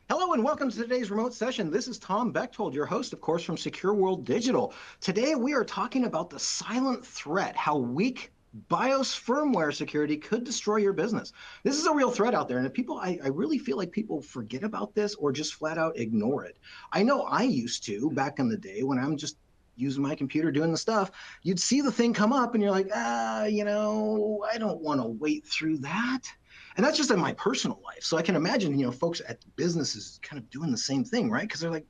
Hello and welcome to today's remote session. This is Tom Bechtold, your host, of course, from Secure World Digital. Today we are talking about the silent threat, how weak BIOS firmware security could destroy your business. This is a real threat out there, and I really feel like people forget about this or just flat out ignore it. I know I used to back in the day when I'm just using my computer doing the stuff. You'd see the thing come up and you're like, I don't want to wait through that. And that's just in my personal life. So I can imagine, folks at businesses kind of doing the same thing, right? Because they're like,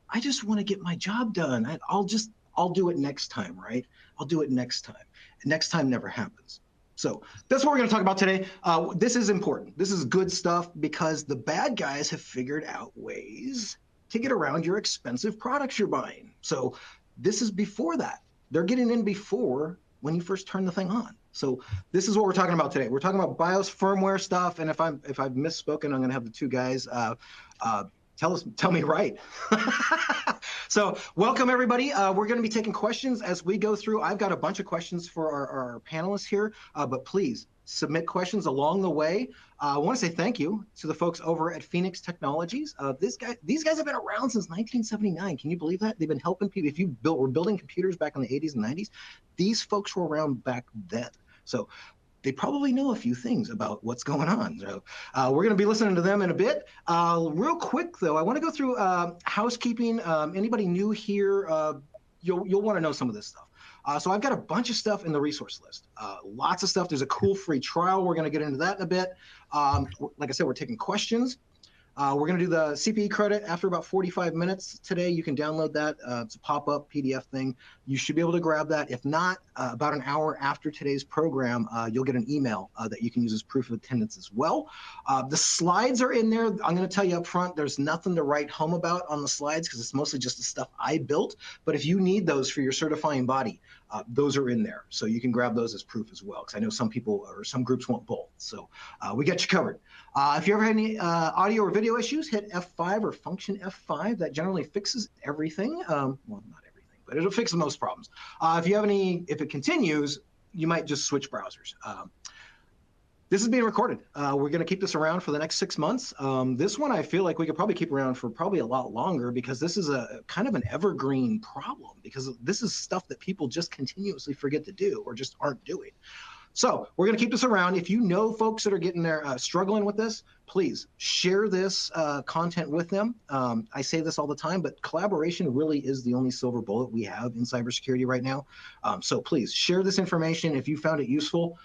I just want to get my job done. I'll do it next time, right? I'll do it next time. And next time never happens. So that's what we're going to talk about today. This is important. This is good stuff because the bad guys have figured out ways to get around your expensive products you're buying. So this is before that. They're getting in before when you first turn the thing on. So this is what we're talking about today. We're talking about BIOS firmware stuff, and if I've misspoken, I'm going to have the two guys tell me right. So welcome everybody. We're going to be taking questions as we go through. I've got a bunch of questions for our panelists here, but please submit questions along the way. I want to say thank you to the folks over at Phoenix Technologies. These guys have been around since 1979. Can you believe that? They've been helping people. If you were building computers back in the 80s and 90s, these folks were around back then. So they probably know a few things about what's going on. So we're going to be listening to them in a bit. Real quick, though, I want to go through housekeeping. Anybody new here, you'll want to know some of this stuff. So I've got a bunch of stuff in the resource list. Lots of stuff. There's a cool free trial. We're going to get into that in a bit. Like I said, we're taking questions. We're going to do the CPE credit after about 45 minutes today. You can download that. It's a pop-up PDF thing. You should be able to grab that. If not, about an hour after today's program, you'll get an email that you can use as proof of attendance as well. The slides are in there. I'm going to tell you up front, there's nothing to write home about on the slides because it's mostly just the stuff I built. But if you need those for your certifying body, those are in there. So you can grab those as proof as well, because I know some people or some groups want both. So we got you covered. If you ever have any audio or video issues, hit F5 or function F5. That generally fixes everything. Well, not everything, but it'll fix most problems. If it continues, you might just switch browsers. This is being recorded. We're going to keep this around for the next 6 months. This one I feel like we could probably keep around for probably a lot longer because this is a kind of an evergreen problem because this is stuff that people just continuously forget to do or just aren't doing. So we're going to keep this around. If you know folks that are getting there struggling with this, please share this content with them. I say this all the time, but collaboration really is the only silver bullet we have in cybersecurity right now. So please share this information. If you found it useful,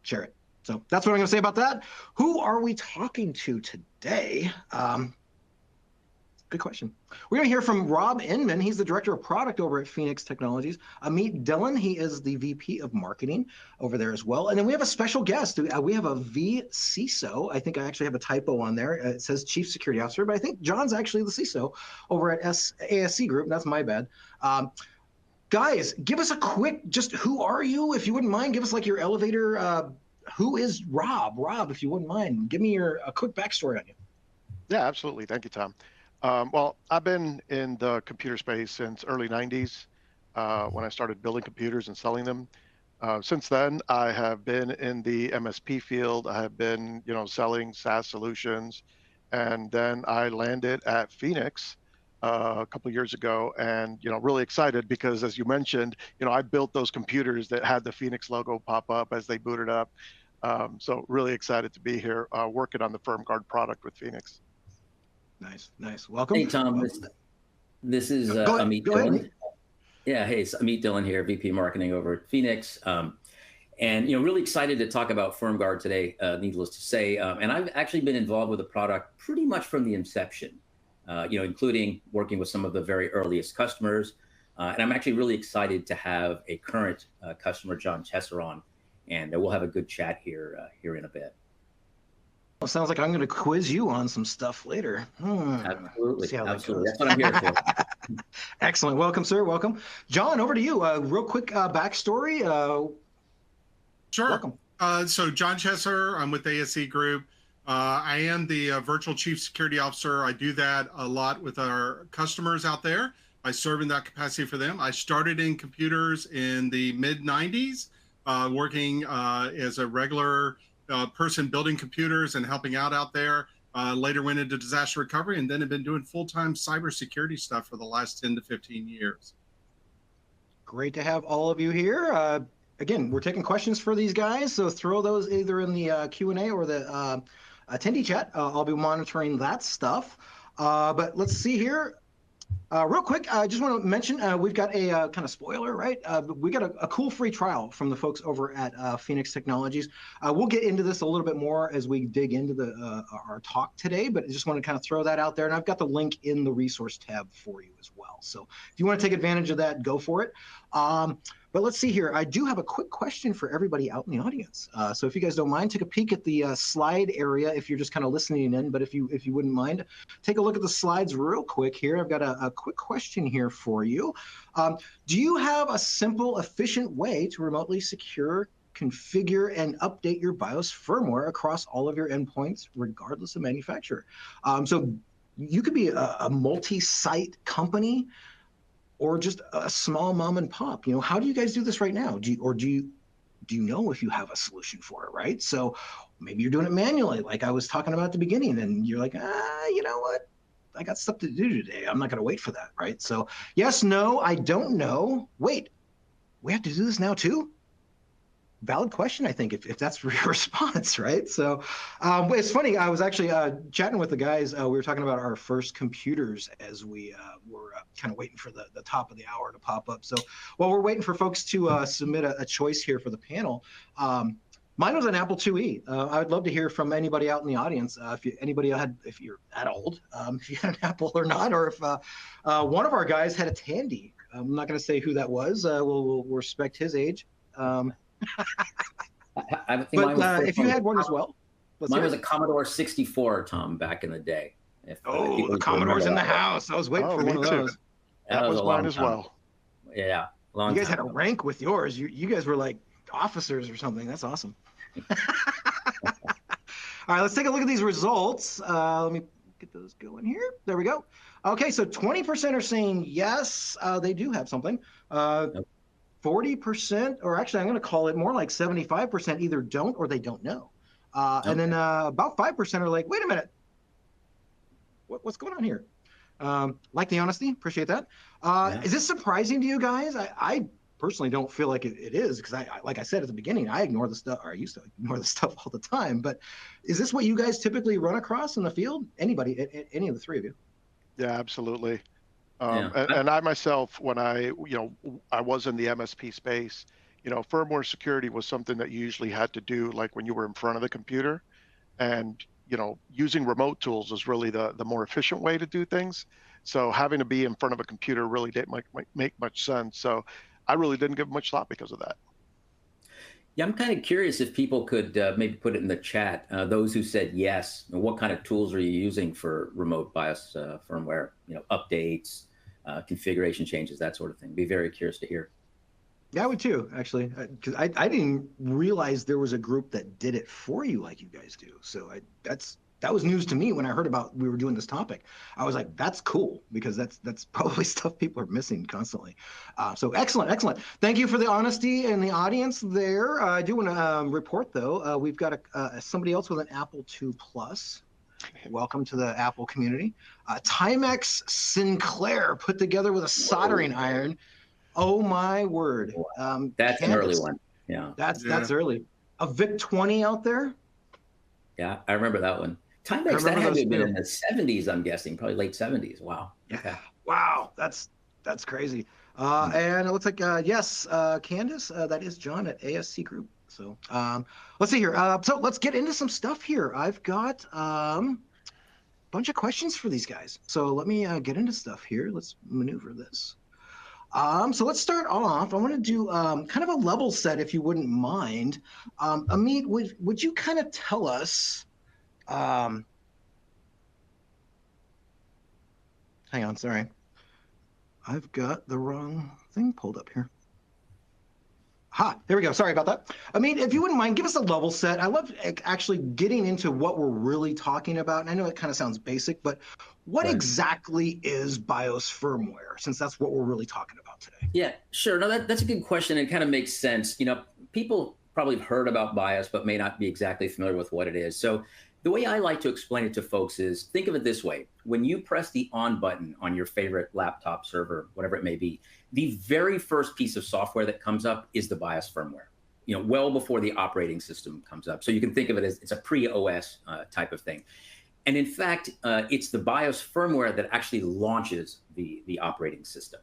share it. So that's what I'm going to say about that. Who are we talking to today? Good question. We're going to hear from Rob Inman. He's the Director of Product over at Phoenix Technologies. Amit Dillon, he is the VP of Marketing over there as well. And then we have a special guest. We have a VCISO. I think I actually have a typo on there. It says Chief Security Officer, but I think John's actually the CISO over at ASC Group. That's my bad. Guys, give us a quick, just who are you? If you wouldn't mind, give us like your elevator. Who is Rob? Rob, if you wouldn't mind, give me a quick backstory on you. Yeah, absolutely. Thank you, Tom. Well, I've been in the computer space since early 90s when I started building computers and selling them. Since then, I have been in the MSP field. I have been, selling SaaS solutions. And then I landed at Phoenix a couple of years ago and, really excited because as you mentioned, I built those computers that had the Phoenix logo pop up as they booted up. So really excited to be here working on the FirmGuard product with Phoenix. Nice. Welcome. Hey, Tom. This is Amit Dillon. Yeah, hey, it's Amit Dillon here, VP Marketing over at Phoenix. And, really excited to talk about FirmGuard today, needless to say. And I've actually been involved with the product pretty much from the inception, including working with some of the very earliest customers. And I'm actually really excited to have a current customer, John Chesser, on. And we'll have a good chat here in a bit. Well, sounds like I'm going to quiz you on some stuff later. Absolutely. See how that goes. That's what I'm here for. Excellent. Welcome, sir. Welcome. John, over to you. Real quick backstory. Sure. Welcome. So John Chesser, I'm with ASC Group. I am the Virtual Chief Security Officer. I do that a lot with our customers out there. I serve in that capacity for them. I started in computers in the mid-90s, working as a regular person building computers and helping out there. later went into disaster recovery, and then have been doing full-time cybersecurity stuff for the last 10 to 15 years. Great to have all of you here. Again, we're taking questions for these guys, so throw those either in the Q&A or the attendee chat. I'll be monitoring that stuff. But let's see here. Real quick, I just want to mention we've got a kind of spoiler, right? We got a cool free trial from the folks over at Phoenix Technologies. We'll get into this a little bit more as we dig into our talk today, but I just want to kind of throw that out there. And I've got the link in the resource tab for you as well. So if you want to take advantage of that, go for it. But let's see here. I do have a quick question for everybody out in the audience. So if you guys don't mind, take a peek at the slide area if you're just kind of listening in. But if you wouldn't mind, take a look at the slides real quick here. I've got a quick question here for you. Do you have a simple, efficient way to remotely secure, configure, and update your BIOS firmware across all of your endpoints, regardless of manufacturer? So you could be a multi-site company, or just a small mom and pop. How do you guys do this right now? Do you know if you have a solution for it, right? So maybe you're doing it manually, like I was talking about at the beginning, and you're like, you know what? I got stuff to do today. I'm not going to wait for that, right? So yes, no, I don't know. Wait, we have to do this now too? Valid question, I think, if that's your response, right? So it's funny. I was actually chatting with the guys. We were talking about our first computers as we were kind of waiting for the top of the hour to pop up. So while we're waiting for folks to submit a choice here for the panel, mine was an Apple IIe. I would love to hear from anybody out in the audience. If you're that old, if you had an Apple or not, or if one of our guys had a Tandy. I'm not going to say who that was. We'll respect his age. I think but if you had one as well. Mine was a Commodore 64, Tom, back in the day. The Commodore's in the house. I was waiting for one of those. That was mine as well. Yeah. You guys had a rank with yours. You guys were like officers or something. That's awesome. All right, let's take a look at these results. Let me get those going here. There we go. Okay, so 20% are saying yes, they do have something. 40%, or actually I'm going to call it more like 75%, either don't or they don't know. And then about 5% are like, wait a minute, what's going on here? Like the honesty, appreciate that. Is this surprising to you guys? I personally don't feel like it is, because like I said at the beginning, I ignore the stuff, or I used to ignore the stuff all the time. But is this what you guys typically run across in the field? Anybody, any of the three of you? Yeah, absolutely. And I myself, when I was in the MSP space, firmware security was something that you usually had to do like when you were in front of the computer, and using remote tools is really the more efficient way to do things. So having to be in front of a computer really didn't make much sense. So I really didn't give much thought because of that. Yeah, I'm kind of curious if people could maybe put it in the chat. Those who said yes, what kind of tools are you using for remote BIOS firmware? Updates, configuration changes, that sort of thing. Be very curious to hear. Yeah, I would too, actually, because I didn't realize there was a group that did it for you like you guys do. So that was news to me when I heard about we were doing this topic. I was like, that's cool, because that's probably stuff people are missing constantly. So excellent. Thank you for the honesty in the audience there. I do want to report, though, we've got somebody else with an Apple II Plus. Welcome to the Apple community. Timex Sinclair put together with a soldering iron. Oh my word. That's an early one. Yeah. That's early. A VIC 20 out there? Yeah, I remember that one. Timex, that had to have been in the 70s, I'm guessing, probably late 70s. Wow. Okay. Wow, that's crazy. And it looks like, yes, Candace, that is John at ASC Group. So let's see here. So let's get into some stuff here. I've got a bunch of questions for these guys. So let me get into stuff here. Let's maneuver this. So let's start off. I want to do kind of a level set, if you wouldn't mind. Amit, would you kind of tell us, hang on, sorry. I've got the wrong thing pulled up here. There we go. Sorry about that. Amit, if you wouldn't mind, give us a level set. I love actually getting into what we're really talking about. And I know it kind of sounds basic, but what exactly is BIOS firmware, since that's what we're really talking about today? Yeah, sure. No, that's a good question. It kind of makes sense. People probably have heard about BIOS, but may not be exactly familiar with what it is. So the way I like to explain it to folks is, think of it this way. When you press the on button on your favorite laptop, server, whatever it may be, the very first piece of software that comes up is the BIOS firmware, well before the operating system comes up. So you can think of it as it's a pre-OS type of thing. And in fact, it's the BIOS firmware that actually launches the operating system.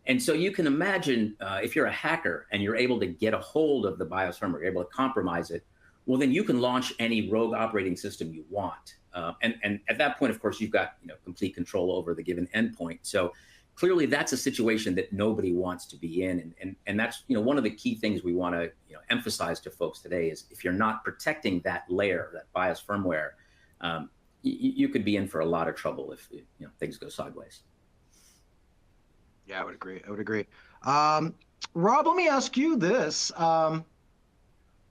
And so you can imagine if you're a hacker and you're able to get a hold of the BIOS firmware, you're able to compromise it, well, then you can launch any rogue operating system you want. And at that point, of course, you've got complete control over the given endpoint. So clearly, that's a situation that nobody wants to be in. And that's one of the key things we want to emphasize to folks today is if you're not protecting that layer, that BIOS firmware, you could be in for a lot of trouble if things go sideways. Yeah, I would agree. I would agree. Rob, let me ask you this.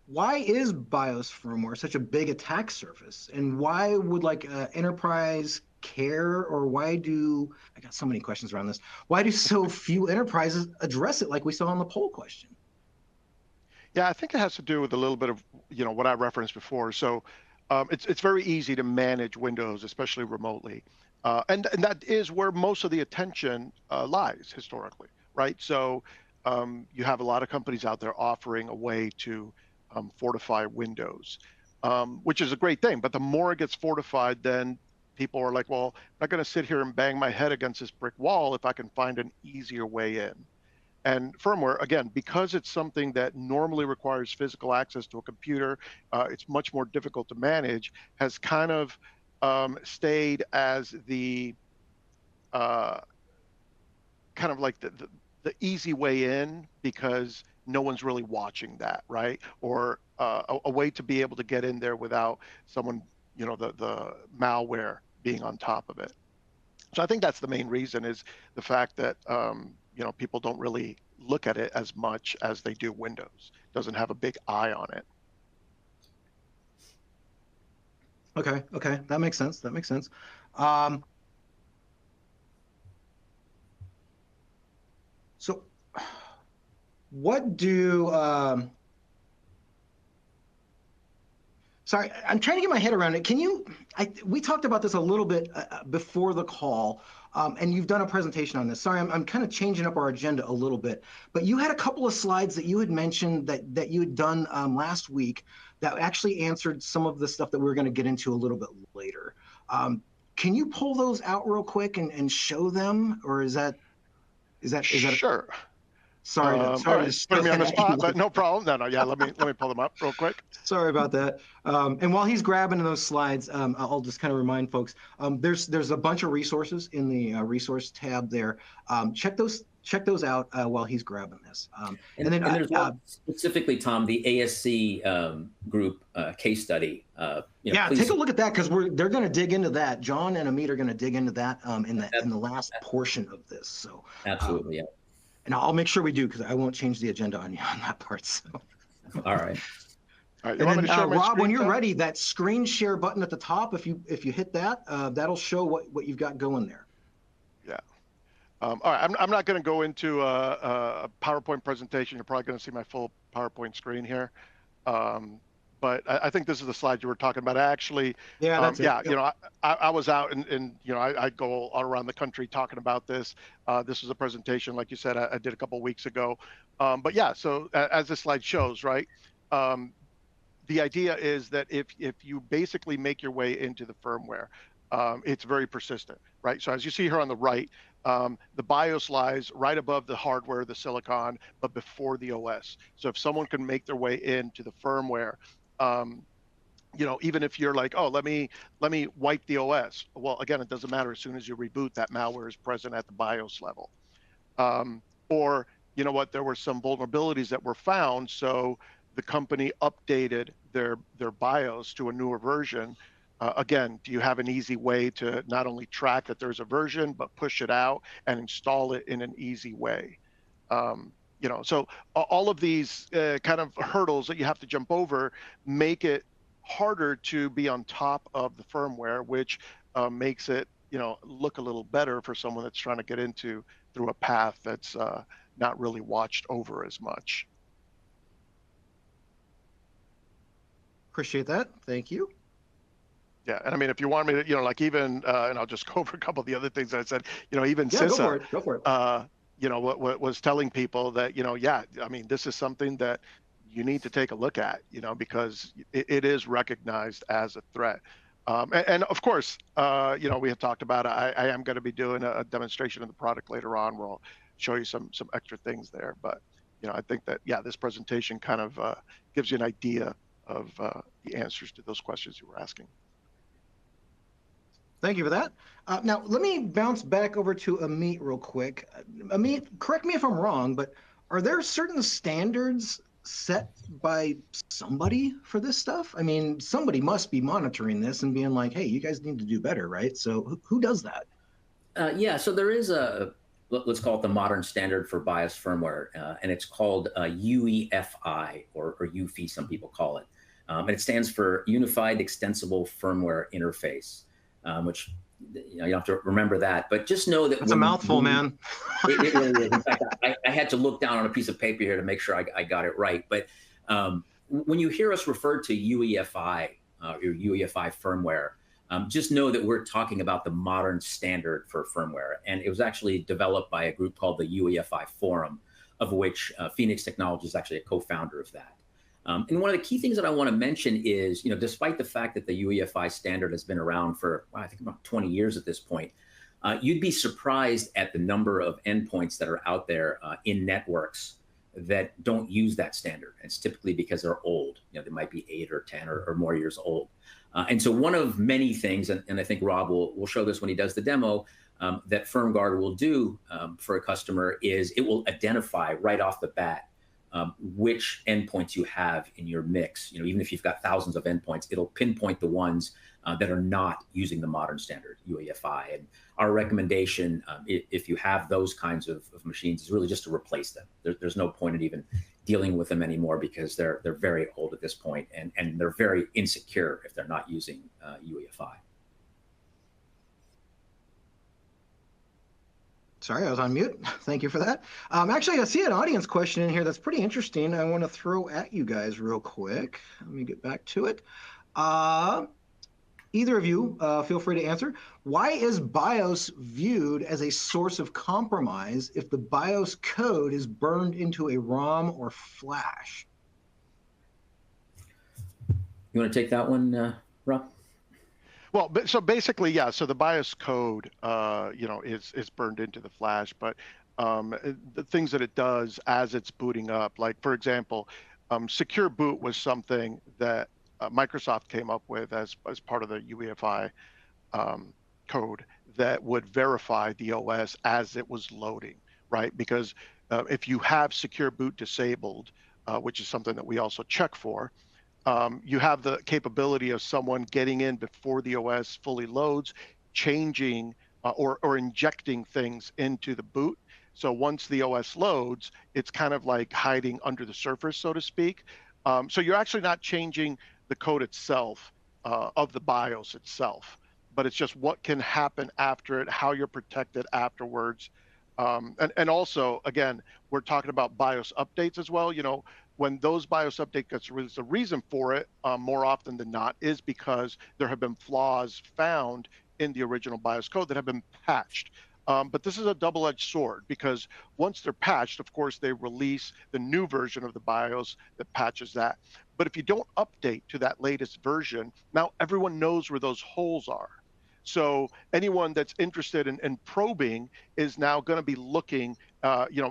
Why is BIOS firmware such a big attack surface? And why would enterprise care, or I got so many questions around this. Why do so few enterprises address it like we saw in the poll question? Yeah, I think it has to do with a little bit of, what I referenced before. So it's very easy to manage Windows, especially remotely. And that is where most of the attention lies historically, right? So you have a lot of companies out there offering a way to fortify Windows, which is a great thing. But the more it gets fortified, then people are like, well, I'm not going to sit here and bang my head against this brick wall if I can find an easier way in. And firmware, again, because it's something that normally requires physical access to a computer, it's much more difficult to manage, has kind of stayed as the kind of like the easy way in, because no one's really watching that, right? Or a way to be able to get in there without someone, the malware being on top of it. So I think that's the main reason, is the fact that people don't really look at it as much as they do Windows. Doesn't have a big eye on it. Okay, that makes sense. That makes sense. So what do sorry, I'm trying to get my head around it. We talked about this a little bit before the call, and you've done a presentation on this. Sorry, I'm kind of changing up our agenda a little bit, but you had a couple of slides that you had mentioned that you had done last week that actually answered some of the stuff that we're going to get into a little bit later. Can you pull those out real quick and show them, or is that Sure. Sorry to put me on the spot, but no problem. No, yeah, let me pull them up real quick. Sorry about that. And while he's grabbing those slides, I'll just kind of remind folks, there's a bunch of resources in the resource tab there. Check those out while he's grabbing this. And then there's specifically, Tom, the ASC group case study. Yeah, please take a look at that, because they're going to dig into that. John and Amit are going to dig into that in the last portion of this. So absolutely, yeah. And I'll make sure we do, because I won't change the agenda on you on that part. So. All right. All right. And then, Rob, when you're ready, that screen share button at the top, if you hit that, that'll show what you've got going there. Yeah. All right. I'm not going to go into a PowerPoint presentation. You're probably going to see my full PowerPoint screen here. But I think this is the slide you were talking about. Actually, that's it. I was out and I go all around the country talking about this. This was a presentation, like you said, I did a couple of weeks ago. But yeah, so as this slide shows, right, the idea is that if you basically make your way into the firmware, it's very persistent, right? So as you see here on the right, the BIOS lies right above the hardware, the silicon, but before the OS. So if someone can make their way into the firmware, even if you're like, oh, let me wipe the OS. Well, again, it doesn't matter. As soon as you reboot, that malware is present at the BIOS level. Or, you know what, there were some vulnerabilities that were found. So the company updated their BIOS to a newer version. Again, do you have an easy way to not only track that there's a version, but push it out and install it in an easy way? So all of these kind of hurdles that you have to jump over make it harder to be on top of the firmware, which makes it, look a little better for someone that's trying to get into through a path that's not really watched over as much. Appreciate that. Thank you. Yeah, and I mean, if you want me to, like even, and I'll just go over a couple of the other things that I said, even Yeah, go for CISA, it. Go for it. what was telling people that, yeah, I mean, this is something that you need to take a look at, because it is recognized as a threat. And of course, we have talked about, I am going to be doing a demonstration of the product later on where I'll show you some extra things there. But, I think that, yeah, this presentation kind of gives you an idea of the answers to those questions you were asking. Thank you for that. Now, let me bounce back over to Amit real quick. Amit, correct me if I'm wrong, but are there certain standards set by somebody for this stuff? I mean, somebody must be monitoring this and being like, hey, you guys need to do better, right? So who does that? Yeah, so there is let's call it the modern standard for BIOS firmware, and it's called UEFI, or UEFI, some people call it. And it stands for Unified Extensible Firmware Interface. Which you have to remember that, but just know that it's a mouthful, man. It really is. In fact, I had to look down on a piece of paper here to make sure I got it right. But when you hear us refer to UEFI or UEFI firmware, just know that we're talking about the modern standard for firmware, and it was actually developed by a group called the UEFI Forum, of which Phoenix Technology is actually a co-founder of that. And one of the key things that I want to mention is, despite the fact that the UEFI standard has been around for, I think about 20 years at this point, you'd be surprised at the number of endpoints that are out there in networks that don't use that standard. And it's typically because they're old. They might be 8 or 10 or more years old. And so one of many things, and I think Rob will show this when he does the demo, that FirmGuard will do for a customer is it will identify right off the bat which endpoints you have in your mix. Even if you've got thousands of endpoints, it'll pinpoint the ones that are not using the modern standard UEFI. And our recommendation, if you have those kinds of machines, is really just to replace them. There's no point in even dealing with them anymore because they're very old at this point, and they're very insecure if they're not using UEFI. Sorry, I was on mute. Thank you for that. Actually, I see an audience question in here that's pretty interesting. I want to throw at you guys real quick. Let me get back to it. Either of you, feel free to answer. Why is BIOS viewed as a source of compromise if the BIOS code is burned into a ROM or flash? You want to take that one, Rob? Well, so basically, yeah. So the BIOS code, is burned into the flash, but the things that it does as it's booting up, like for example, secure boot was something that Microsoft came up with as part of the UEFI code that would verify the OS as it was loading, right? Because if you have secure boot disabled, which is something that we also check for, you have the capability of someone getting in before the OS fully loads, changing or injecting things into the boot. So once the OS loads, it's kind of like hiding under the surface, so to speak. So you're actually not changing the code itself of the BIOS itself, but it's just what can happen after it, how you're protected afterwards. And also, again, we're talking about BIOS updates as well. When those BIOS updates gets released, the reason for it, more often than not, is because there have been flaws found in the original BIOS code that have been patched. But this is a double-edged sword because once they're patched, of course, they release the new version of the BIOS that patches that. But if you don't update to that latest version, now everyone knows where those holes are. So anyone that's interested in probing is now going to be looking,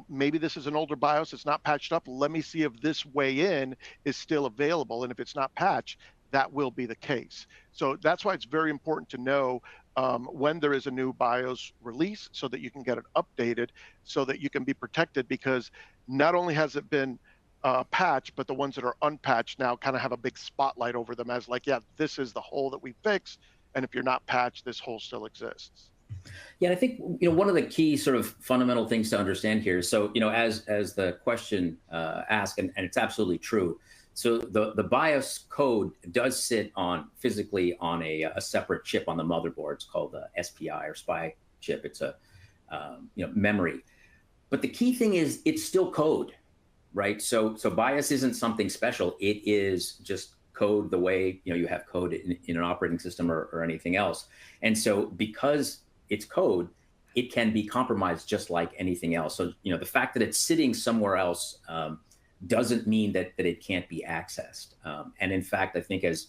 maybe this is an older BIOS, it's not patched up. Let me see if this way in is still available. And if it's not patched, that will be the case. So that's why it's very important to know when there is a new BIOS release so that you can get it updated so that you can be protected, because not only has it been patched, but the ones that are unpatched now kind of have a big spotlight over them as like, yeah, this is the hole that we fixed. And if you're not patched, this hole still exists. Yeah, I think one of the key sort of fundamental things to understand here. So as the question asked, and it's absolutely true. So the BIOS code does sit physically on a separate chip on the motherboard. It's called the SPI or SPI chip. It's a memory. But the key thing is it's still code, right? So BIOS isn't something special. It is just code the way you have code in an operating system or anything else. And so because it's code, it can be compromised just like anything else. So the fact that it's sitting somewhere else doesn't mean that it can't be accessed. And in fact, I think as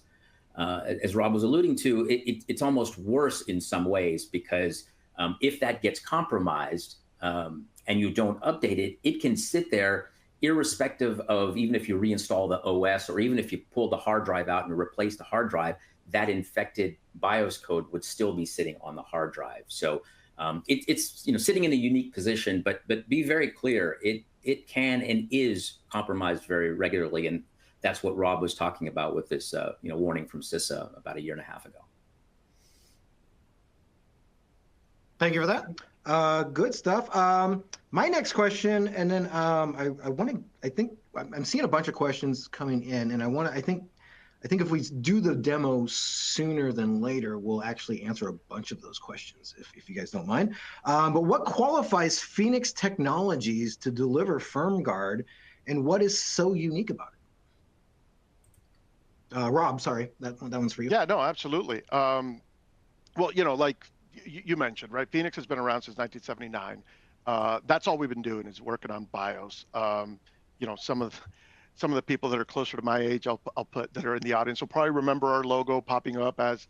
Rob was alluding to, it's almost worse in some ways, because if that gets compromised and you don't update it, it can sit there irrespective of, even if you reinstall the OS, or even if you pull the hard drive out and replace the hard drive, that infected BIOS code would still be sitting on the hard drive. So it's sitting in a unique position, but be very clear, it can and is compromised very regularly, and that's what Rob was talking about with this warning from CISA about 1.5 years ago. Thank you for that. Good stuff. My next question, and then I think I'm seeing a bunch of questions coming in, and I think if we do the demo sooner than later, we'll actually answer a bunch of those questions, if you guys don't mind. But what qualifies Phoenix Technologies to deliver FirmGuard, and what is so unique about it? Rob, sorry, that one's for you. Yeah, no, absolutely. Well, like you mentioned, right? Phoenix has been around since 1979. That's all we've been doing is working on BIOS. Some of the people that are closer to my age, I'll put, that are in the audience, will probably remember our logo popping up as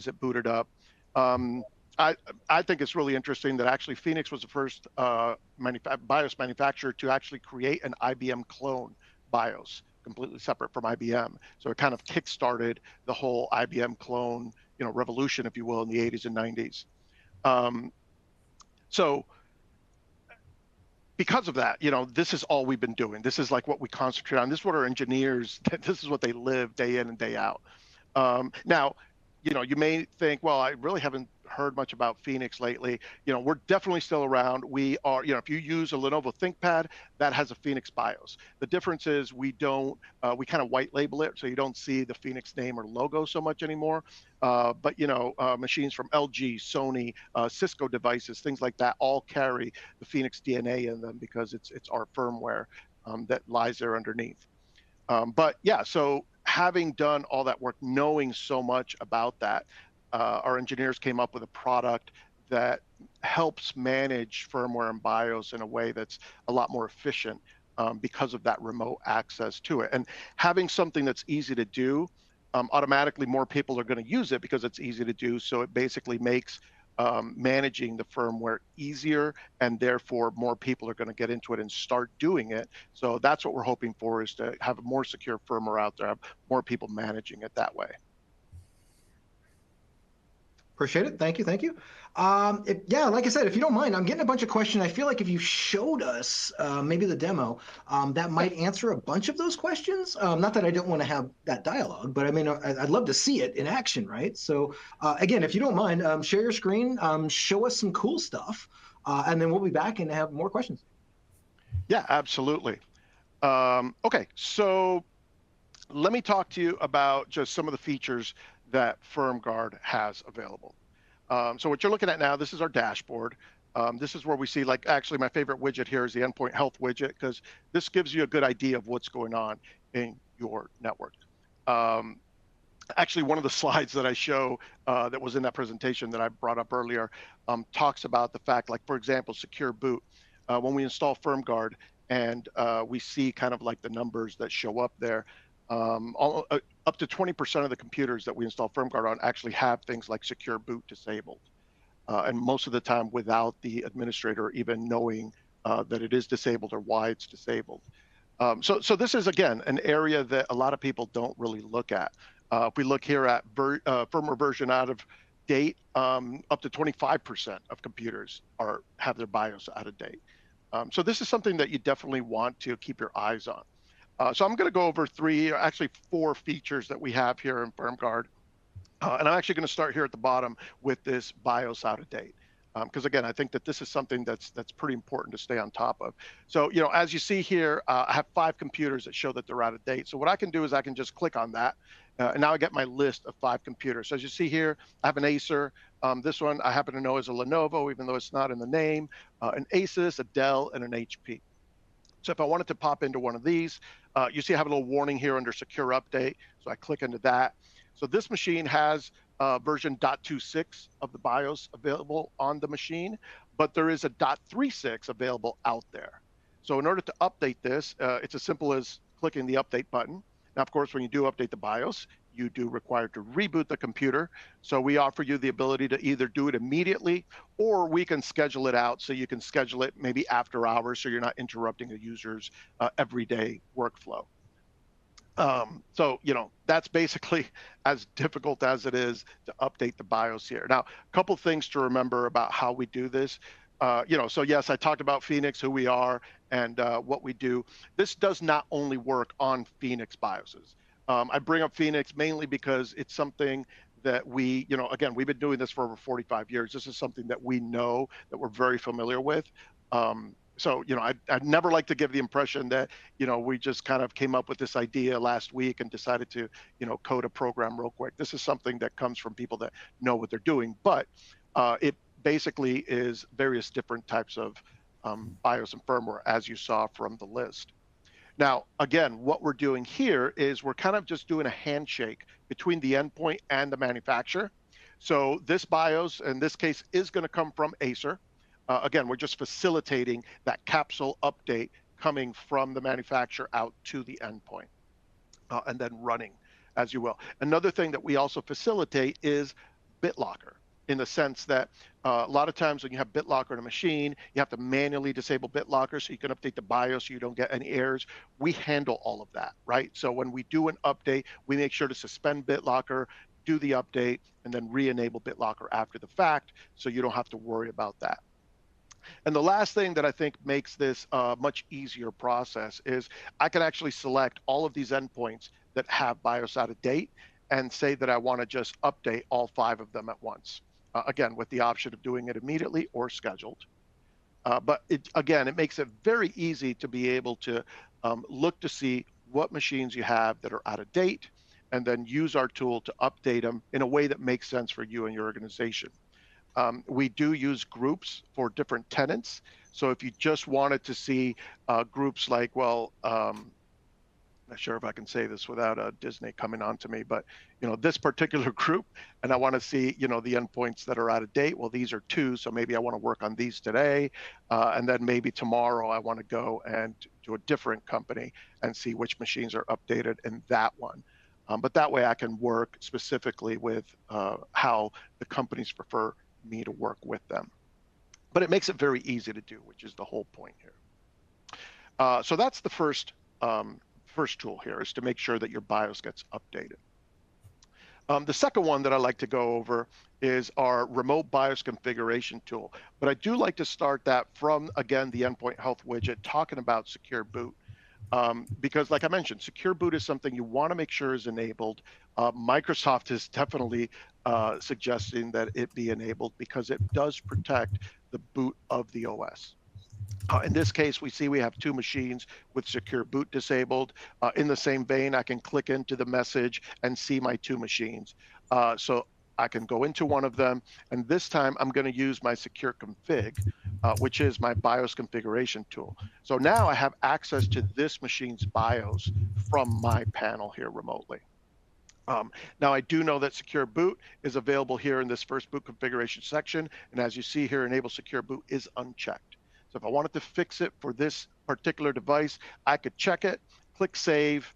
it booted up. I think it's really interesting that actually Phoenix was the first BIOS manufacturer to actually create an IBM clone BIOS, completely separate from IBM. So it kind of kick-started the whole IBM clone, revolution, if you will, in the 80s and 90s. So because of that, this is all we've been doing. This is like what we concentrate on. This is what our engineers, this is what they live day in and day out. Now, you may think, well, I really haven't heard much about Phoenix lately. We're definitely still around. We are, if you use a Lenovo ThinkPad, that has a Phoenix BIOS. The difference is we don't, we kind of white label it, so you don't see the Phoenix name or logo so much anymore. But machines from LG, Sony, Cisco devices, things like that, all carry the Phoenix DNA in them because it's our firmware that lies there underneath. But yeah, so having done all that work, knowing so much about that, our engineers came up with a product that helps manage firmware and BIOS in a way that's a lot more efficient because of that remote access to it. And having something that's easy to do, automatically more people are going to use it because it's easy to do. So it basically makes managing the firmware easier, and therefore more people are going to get into it and start doing it. So that's what we're hoping for, is to have a more secure firmware out there, have more people managing it that way. Appreciate it. Thank you. Thank you. Yeah, like I said, if you don't mind, I'm getting a bunch of questions. I feel like if you showed us maybe the demo, that might answer a bunch of those questions. Not that I don't want to have that dialogue, but I mean, I'd love to see it in action, right? So again, if you don't mind, share your screen, show us some cool stuff, and then we'll be back and have more questions. Yeah, absolutely. Okay, so let me talk to you about just some of the features that FirmGuard has available. So what you're looking at now, this is our dashboard. This is where we see, like, actually my favorite widget here is the endpoint health widget, because this gives you a good idea of what's going on in your network. Actually, one of the slides that I show that was in that presentation that I brought up earlier talks about the fact, like, for example, secure boot. When we install FirmGuard and we see kind of like the numbers that show up there, up to 20% of the computers that we install FirmGuard on actually have things like secure boot disabled. And most of the time without the administrator even knowing that it is disabled or why it's disabled. So this is, again, an area that a lot of people don't really look at. If we look here at firmware version out of date, up to 25% of computers have their BIOS out of date. So this is something that you definitely want to keep your eyes on. So I'm going to go over actually four features that we have here in FirmGuard. And I'm actually going to start here at the bottom with this BIOS out of date. Because again, I think that this is something that's pretty important to stay on top of. So, as you see here, I have 5 computers that show that they're out of date. So what I can do is I can just click on that. And now I get my list of 5 computers. So as you see here, I have an Acer. This one I happen to know is a Lenovo, even though it's not in the name, an Asus, a Dell, and an HP. So if I wanted to pop into one of these, you see I have a little warning here under secure update. So I click into that. So this machine has version 0.26 of the BIOS available on the machine, but there is a 0.36 available out there. So in order to update this, it's as simple as clicking the update button. Now, of course, when you do update the BIOS, you do require to reboot the computer. So we offer you the ability to either do it immediately, or we can schedule it out. So you can schedule it maybe after hours, so you're not interrupting a user's everyday workflow. So, that's basically as difficult as it is to update the BIOS here. Now, a couple things to remember about how we do this. So yes, I talked about Phoenix, who we are, and what we do. This does not only work on Phoenix BIOSes. I bring up Phoenix mainly because it's something that we, again, we've been doing this for over 45 years. This is something that we know, that we're very familiar with. So, I'd never like to give the impression that, we just kind of came up with this idea last week and decided to, code a program real quick. This is something that comes from people that know what they're doing, but it basically is various different types of BIOS and firmware, as you saw from the list. Now, again, what we're doing here is we're kind of just doing a handshake between the endpoint and the manufacturer. So this BIOS, in this case, is going to come from Acer. Again, we're just facilitating that capsule update coming from the manufacturer out to the endpoint and then running, as you will. Another thing that we also facilitate is BitLocker, in the sense that a lot of times when you have BitLocker in a machine, you have to manually disable BitLocker so you can update the BIOS so you don't get any errors. We handle all of that, right? So when we do an update, we make sure to suspend BitLocker, do the update, and then re-enable BitLocker after the fact so you don't have to worry about that. And the last thing that I think makes this a much easier process is I can actually select all of these endpoints that have BIOS out of date and say that I want to just update all 5 of them at once. Again, with the option of doing it immediately or scheduled. But again, it makes it very easy to be able to look to see what machines you have that are out of date, and then use our tool to update them in a way that makes sense for you and your organization. We do use groups for different tenants. So if you just wanted to see groups like, well, I'm not sure if I can say this without Disney coming on to me, but this particular group, and I want to see the endpoints that are out of date. Well, these are 2, so maybe I want to work on these today, and then maybe tomorrow I want to go and do a different company and see which machines are updated in that one. But that way I can work specifically with how the companies prefer me to work with them. But it makes it very easy to do, which is the whole point here. So that's the first tool here, is to make sure that your BIOS gets updated. The second one that I like to go over is our remote BIOS configuration tool. But I do like to start that from, again, the endpoint health widget, talking about secure boot. Because like I mentioned, secure boot is something you want to make sure is enabled. Microsoft is definitely suggesting that it be enabled because it does protect the boot of the OS. In this case, we see we have 2 machines with secure boot disabled. In the same vein, I can click into the message and see my 2 machines. So I can go into one of them, and this time I'm going to use my secure config, which is my BIOS configuration tool. So now I have access to this machine's BIOS from my panel here remotely. Now I do know that secure boot is available here in this first boot configuration section, and as you see here, enable secure boot is unchecked. So if I wanted to fix it for this particular device, I could check it, click save.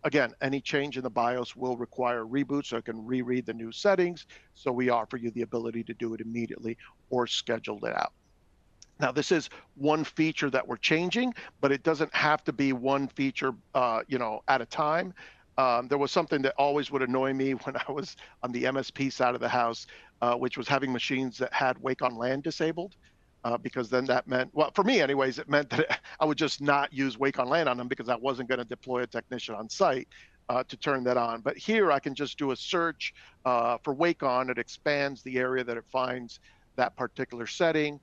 Again, any change in the BIOS will require a reboot, so I can reread the new settings. So we offer you the ability to do it immediately or schedule it out. Now, this is one feature that we're changing, but it doesn't have to be one feature, at a time. There was something that always would annoy me when I was on the MSP side of the house, which was having machines that had Wake on LAN disabled. Because then that meant, well, for me anyways, it meant that I would just not use Wake on LAN on them because I wasn't going to deploy a technician on site to turn that on. But here I can just do a search for Wake on. It expands the area that it finds that particular setting.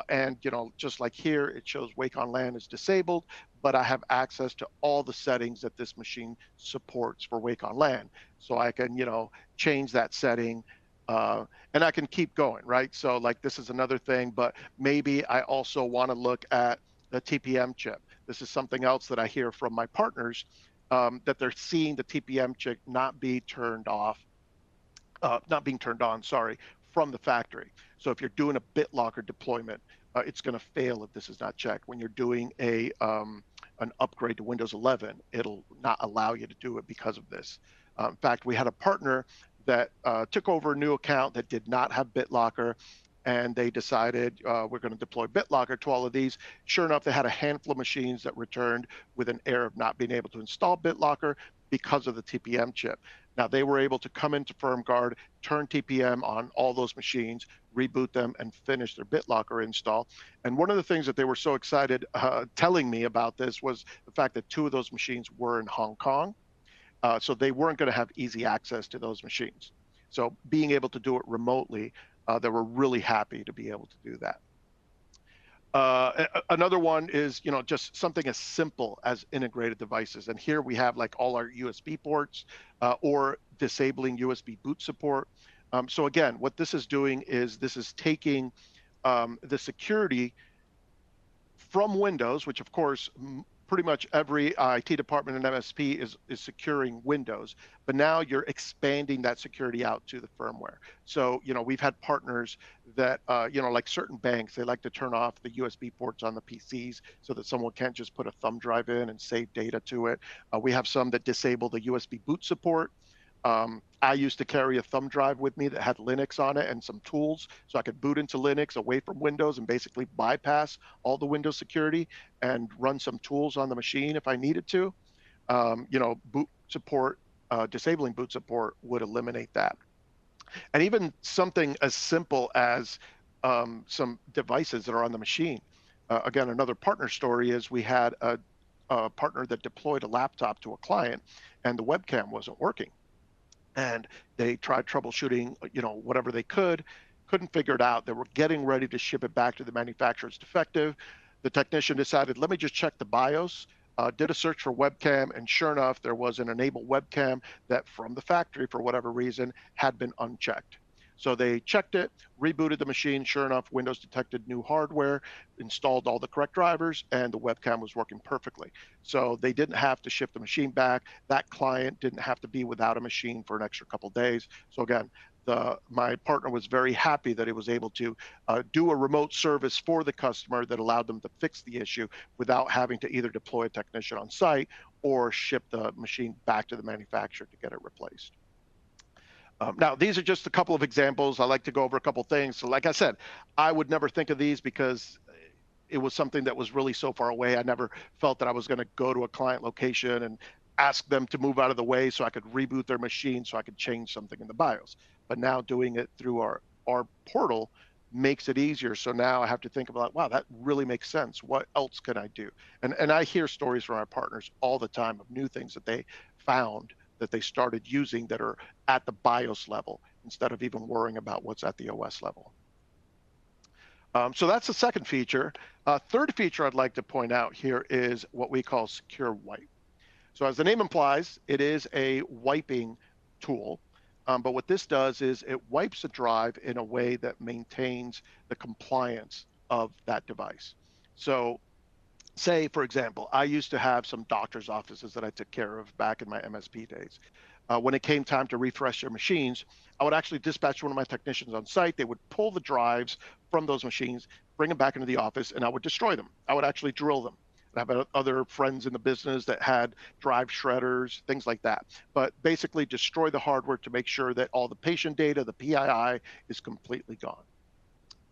And, just like here, it shows Wake on LAN is disabled, but I have access to all the settings that this machine supports for Wake on LAN. So I can, change that setting. And I can keep going, right? So like this is another thing, but maybe I also want to look at the TPM chip. This is something else that I hear from my partners, that they're seeing the TPM chip not be turned off, not being turned on, sorry, from the factory. So if you're doing a BitLocker deployment, it's going to fail if this is not checked. When you're doing an upgrade to Windows 11, it'll not allow you to do it because of this. In fact, we had a partner that took over a new account that did not have BitLocker, and they decided we're going to deploy BitLocker to all of these. Sure enough, they had a handful of machines that returned with an error of not being able to install BitLocker because of the TPM chip. Now, they were able to come into FirmGuard, turn TPM on all those machines, reboot them, and finish their BitLocker install. And one of the things that they were so excited telling me about this was the fact that 2 of those machines were in Hong Kong. So they weren't going to have easy access to those machines. So being able to do it remotely, they were really happy to be able to do that. Another one is, just something as simple as integrated devices. And here we have like all our USB ports or disabling USB boot support. So again, what this is doing is this is taking the security from Windows, which of course, pretty much every IT department and MSP is securing Windows, but now you're expanding that security out to the firmware. So, we've had partners that, like certain banks, they like to turn off the USB ports on the PCs so that someone can't just put a thumb drive in and save data to it. We have some that disable the USB boot support. I used to carry a thumb drive with me that had Linux on it and some tools, so I could boot into Linux away from Windows and basically bypass all the Windows security and run some tools on the machine if I needed to. Boot support, disabling boot support would eliminate that. And even something as simple as some devices that are on the machine. Again, another partner story is we had a partner that deployed a laptop to a client and the webcam wasn't working. And they tried troubleshooting, whatever they couldn't figure it out. They were getting ready to ship it back to the manufacturer. It's defective. The technician decided, let me just check the BIOS, did a search for webcam, and sure enough, there was an enabled webcam that from the factory, for whatever reason, had been unchecked. So they checked it, rebooted the machine. Sure enough, Windows detected new hardware, installed all the correct drivers, and the webcam was working perfectly. So they didn't have to ship the machine back. That client didn't have to be without a machine for an extra couple days. So again, my partner was very happy that he was able to do a remote service for the customer that allowed them to fix the issue without having to either deploy a technician on site or ship the machine back to the manufacturer to get it replaced. Now, these are just a couple of examples. I like to go over a couple things. So like I said, I would never think of these because it was something that was really so far away. I never felt that I was going to go to a client location and ask them to move out of the way so I could reboot their machine so I could change something in the BIOS. But now doing it through our portal makes it easier. So now I have to think about, wow, that really makes sense. What else can I do? And I hear stories from our partners all the time of new things that they found that they started using that are at the BIOS level instead of even worrying about what's at the OS level. So that's the second feature. Third feature I'd like to point out here is what we call Secure Wipe. So as the name implies, it is a wiping tool. But what this does is it wipes a drive in a way that maintains the compliance of that device. So say, for example, I used to have some doctor's offices that I took care of back in my MSP days. When it came time to refresh their machines, I would actually dispatch one of my technicians on site. They would pull the drives from those machines, bring them back into the office, and I would destroy them. I would actually drill them. I have other friends in the business that had drive shredders, things like that. But basically destroy the hardware to make sure that all the patient data, the PII, is completely gone.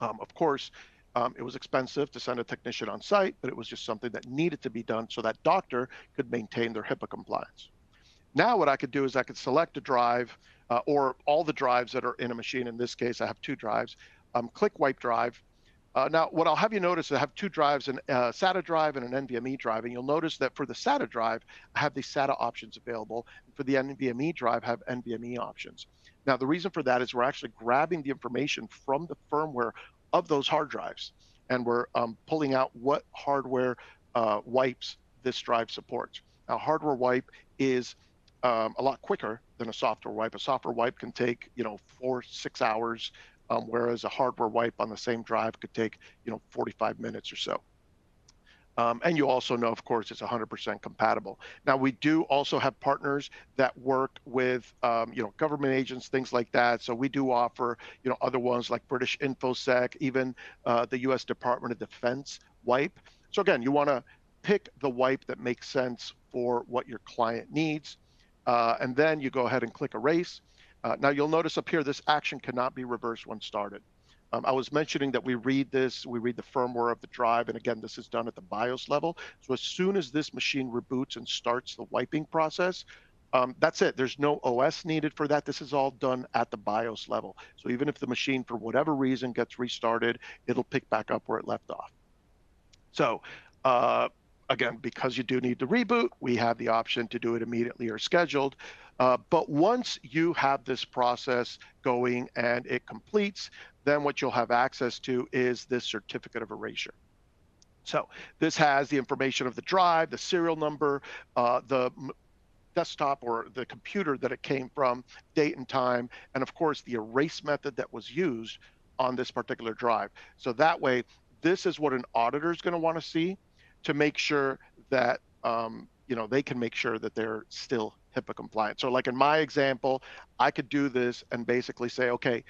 Of course, it was expensive to send a technician on site, but it was just something that needed to be done so that doctor could maintain their HIPAA compliance. Now what I could do is I could select a drive or all the drives that are in a machine. In this case, I have 2 drives. Click Wipe Drive. Now, what I'll have you notice is I have 2 drives, a SATA drive and an NVMe drive. And you'll notice that for the SATA drive, I have the SATA options available. And for the NVMe drive, I have NVMe options. Now, the reason for that is we're actually grabbing the information from the firmware of those hard drives. And we're pulling out what hardware wipes this drive supports. Now, hardware wipe is a lot quicker than a software wipe. A software wipe can take, 4-6 hours. Whereas a hardware wipe on the same drive could take, 45 minutes or so. And you also know, of course, it's 100% compatible. Now, we do also have partners that work with, government agents, things like that. So we do offer, other ones like British InfoSec, even the U.S. Department of Defense wipe. So again, you want to pick the wipe that makes sense for what your client needs. And then you go ahead and click Erase. Now, you'll notice up here, this action cannot be reversed when started. I was mentioning that we read the firmware of the drive, and again, this is done at the BIOS level. So as soon as this machine reboots and starts the wiping process, that's it. There's no OS needed for that. This is all done at the BIOS level. So even if the machine, for whatever reason, gets restarted, it'll pick back up where it left off. So again, because you do need to reboot, we have the option to do it immediately or scheduled. But once you have this process going and it completes, then what you'll have access to is this certificate of erasure. So this has the information of the drive, the serial number, the desktop or the computer that it came from, date and time, and of course the erase method that was used on this particular drive. So that way, this is what an auditor is going to want to see to make sure that they can make sure that they're still HIPAA compliant. So like in my example, I could do this and basically say, okay,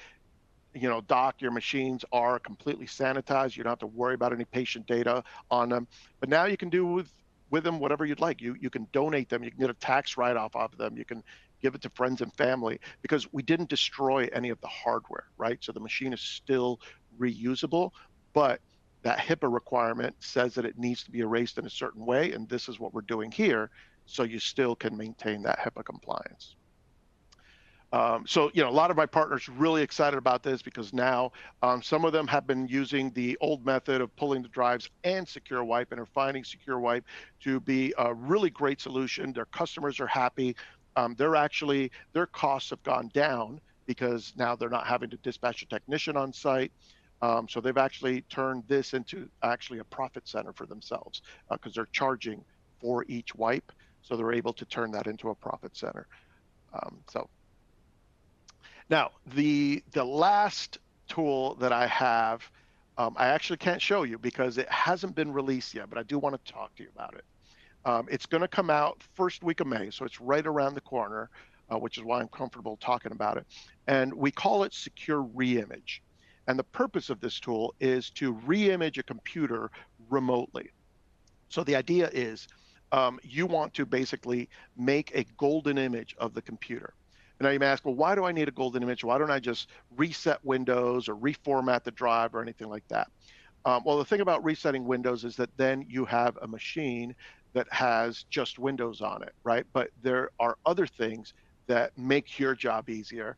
doc, your machines are completely sanitized. You don't have to worry about any patient data on them. But now you can do with them whatever you'd like. You can donate them. You can get a tax write-off of them. You can give it to friends and family, because we didn't destroy any of the hardware, right? So the machine is still reusable, but that HIPAA requirement says that it needs to be erased in a certain way, and this is what we're doing here, so you still can maintain that HIPAA compliance. So, a lot of my partners are really excited about this, because now some of them have been using the old method of pulling the drives and Secure Wipe, and are finding Secure Wipe to be a really great solution. Their customers are happy. Their costs have gone down, because now they're not having to dispatch a technician on site. So they've actually turned this into actually a profit center for themselves, because they're charging for each wipe. So they're able to turn that into a profit center. Now, the last tool that I have, I actually can't show you because it hasn't been released yet, but I do want to talk to you about it. It's going to come out first week of May, so it's right around the corner, which is why I'm comfortable talking about it. And we call it Secure Reimage. And the purpose of this tool is to reimage a computer remotely. So the idea is you want to basically make a golden image of the computer. And now you may ask, well, why do I need a golden image? Why don't I just reset Windows or reformat the drive or anything like that? Well, the thing about resetting Windows is that then you have a machine that has just Windows on it, right? But there are other things that make your job easier.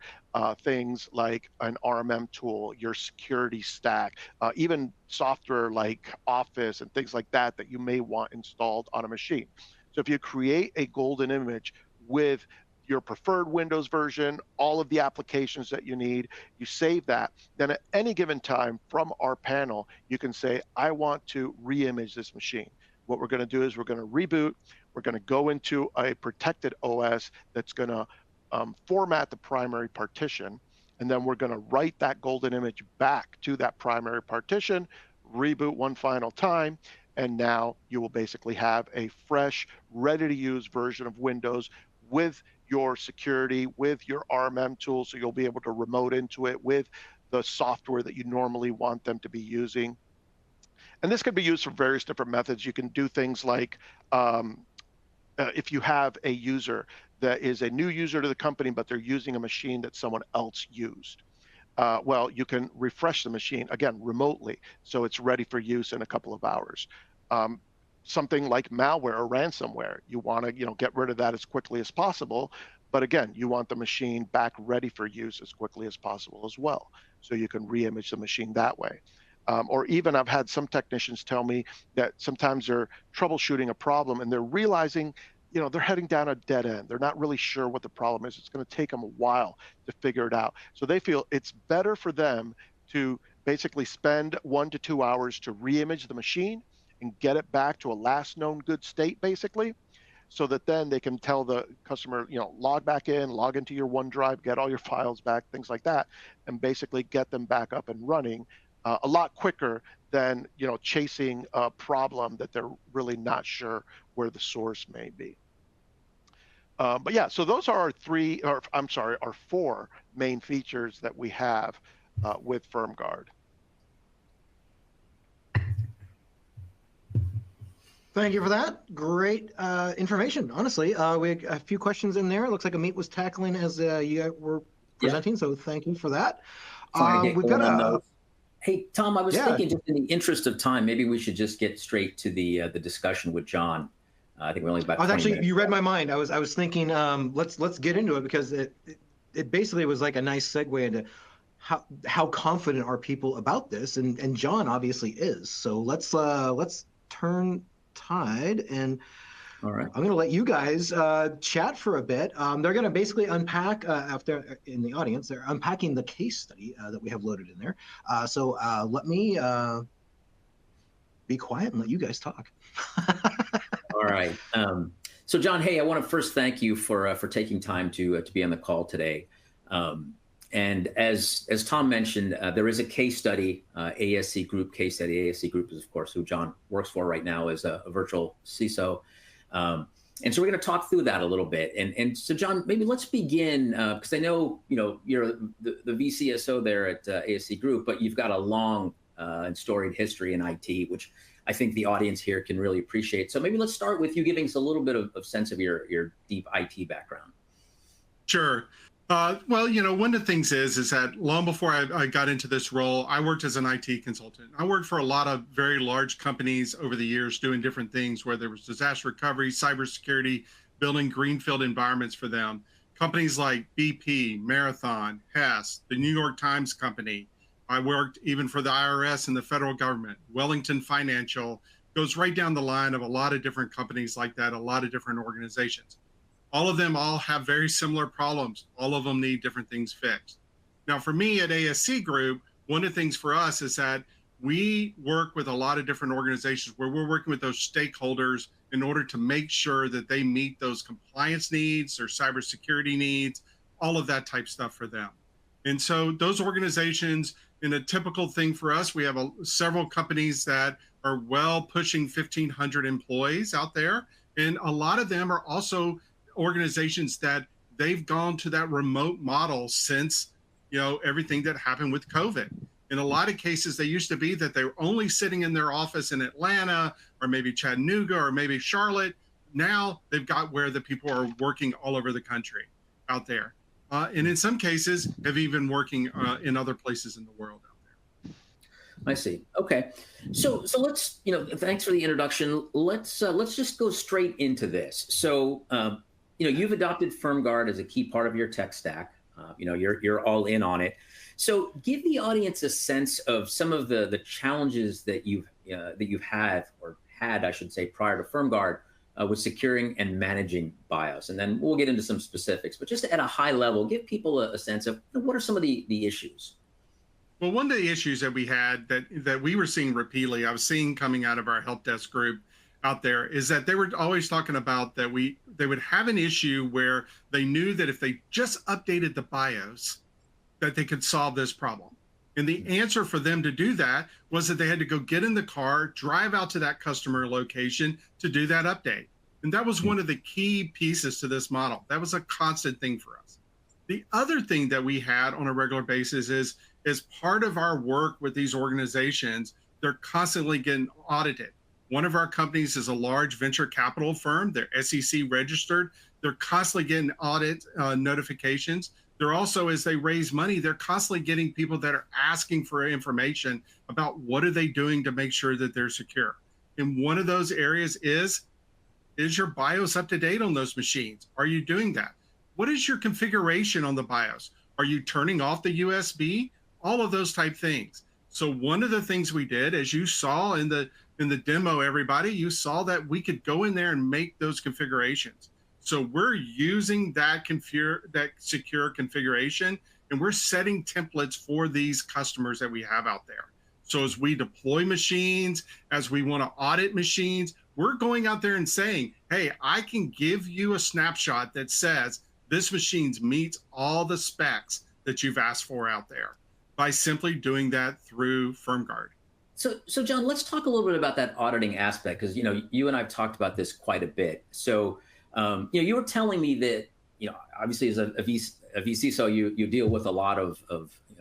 Things like an RMM tool, your security stack, even software like Office and things like that you may want installed on a machine. So if you create a golden image with your preferred Windows version, all of the applications that you need, you save that. Then at any given time from our panel, you can say, I want to reimage this machine. What we're going to do is we're going to reboot. We're going to go into a protected OS that's going to format the primary partition. And then we're going to write that golden image back to that primary partition, reboot one final time. And now you will basically have a fresh, ready to use version of Windows with your security, with your RMM tool, so you'll be able to remote into it with the software that you normally want them to be using. And this can be used for various different methods. You can do things like if you have a user that is a new user to the company, but they're using a machine that someone else used. Well, you can refresh the machine, again, remotely, so it's ready for use in a couple of hours. Something like malware or ransomware, you want to get rid of that as quickly as possible, but again, you want the machine back ready for use as quickly as possible as well, so you can reimage the machine that way. Or even I've had some technicians tell me that sometimes they're troubleshooting a problem and they're realizing they're heading down a dead end. They're not really sure what the problem is. It's going to take them a while to figure it out. So they feel it's better for them to basically spend 1 to 2 hours to reimage the machine and get it back to a last known good state, basically, so that then they can tell the customer, log back in, log into your OneDrive, get all your files back, things like that, and basically get them back up and running a lot quicker than chasing a problem that they're really not sure where the source may be. But yeah, so those are our four main features that we have with FirmGuard. Thank you for that. Great information, honestly. We had a few questions in there. It looks like Amit was tackling as you were presenting, so thank you for that. We've got Hey, Tom, I was thinking, just in the interest of time, maybe we should just get straight to the discussion with John. I think we're only about 20 minutes. You read my mind. I was thinking, let's get into it, because it basically was like a nice segue into how confident are people about this, and John obviously is. So let's turn tide, and all right, I'm going to let you guys chat for a bit. They're going to basically unpack, after in the audience, they're unpacking the case study that we have loaded in there. So let me be quiet and let you guys talk. All right. So John, hey, I want to first thank you for taking time to be on the call today. And as Tom mentioned, there is a case study, ASC Group case study. ASC Group is, of course, who John works for right now as a virtual CISO. And so we're going to talk through that a little bit. And so, John, maybe let's begin, because I know, you're the VCSO there at ASC Group, but you've got a long and storied history in IT, which I think the audience here can really appreciate. So maybe let's start with you giving us a little bit of sense of your deep IT background. Sure. Well, one of the things is that long before I got into this role, I worked as an IT consultant. I worked for a lot of very large companies over the years doing different things, where there was disaster recovery, cybersecurity, building greenfield environments for them. Companies like BP, Marathon, Hess, the New York Times Company. I worked even for the IRS and the federal government. Wellington Financial goes right down the line of a lot of different companies like that, a lot of different organizations. All of them have very similar problems. All of them need different things fixed. Now, for me at ASC Group, one of the things for us is that we work with a lot of different organizations where we're working with those stakeholders in order to make sure that they meet those compliance needs, their cybersecurity needs, all of that type stuff for them. And so those organizations, in a typical thing for us, we have several companies that are well pushing 1,500 employees out there. And a lot of them are also organizations that they've gone to that remote model since, everything that happened with COVID. In a lot of cases, they used to be that they were only sitting in their office in Atlanta or maybe Chattanooga or maybe Charlotte. Now they've got where the people are working all over the country out there. And in some cases have even working in other places in the world out there. I see. Okay. So let's, thanks for the introduction. Let's just go straight into this. So, you've adopted FirmGuard as a key part of your tech stack. You're all in on it. So give the audience a sense of some of the challenges that you've had, I should say, prior to FirmGuard with securing and managing BIOS. And then we'll get into some specifics, but just at a high level, give people a sense of what are some of the issues. Well, one of the issues that we had that we were seeing repeatedly, I was seeing coming out of our help desk group out there, is that they were always talking about that they would have an issue where they knew that if they just updated the BIOS, that they could solve this problem. And the answer for them to do that was that they had to go get in the car, drive out to that customer location to do that update. And that was one of the key pieces to this model. That was a constant thing for us. The other thing that we had on a regular basis is, as part of our work with these organizations, they're constantly getting audited. One of our companies is a large venture capital firm. They're SEC registered. They're constantly getting audit notifications. They're also, as they raise money, they're constantly getting people that are asking for information about what are they doing to make sure that they're secure. And one of those areas is your BIOS up to date on those machines? Are you doing that? What is your configuration on the BIOS? Are you turning off the USB? All of those type things. So one of the things we did, as you saw in the demo, everybody, you saw that we could go in there and make those configurations. So we're using that secure configuration, and we're setting templates for these customers that we have out there. So as we deploy machines, as we want to audit machines, we're going out there and saying, hey, I can give you a snapshot that says this machine meets all the specs that you've asked for out there. by simply doing that through FirmGuard. So John, let's talk a little bit about that auditing aspect, because you and I've talked about this quite a bit. So you were telling me that obviously as a vCISO, you deal with a lot of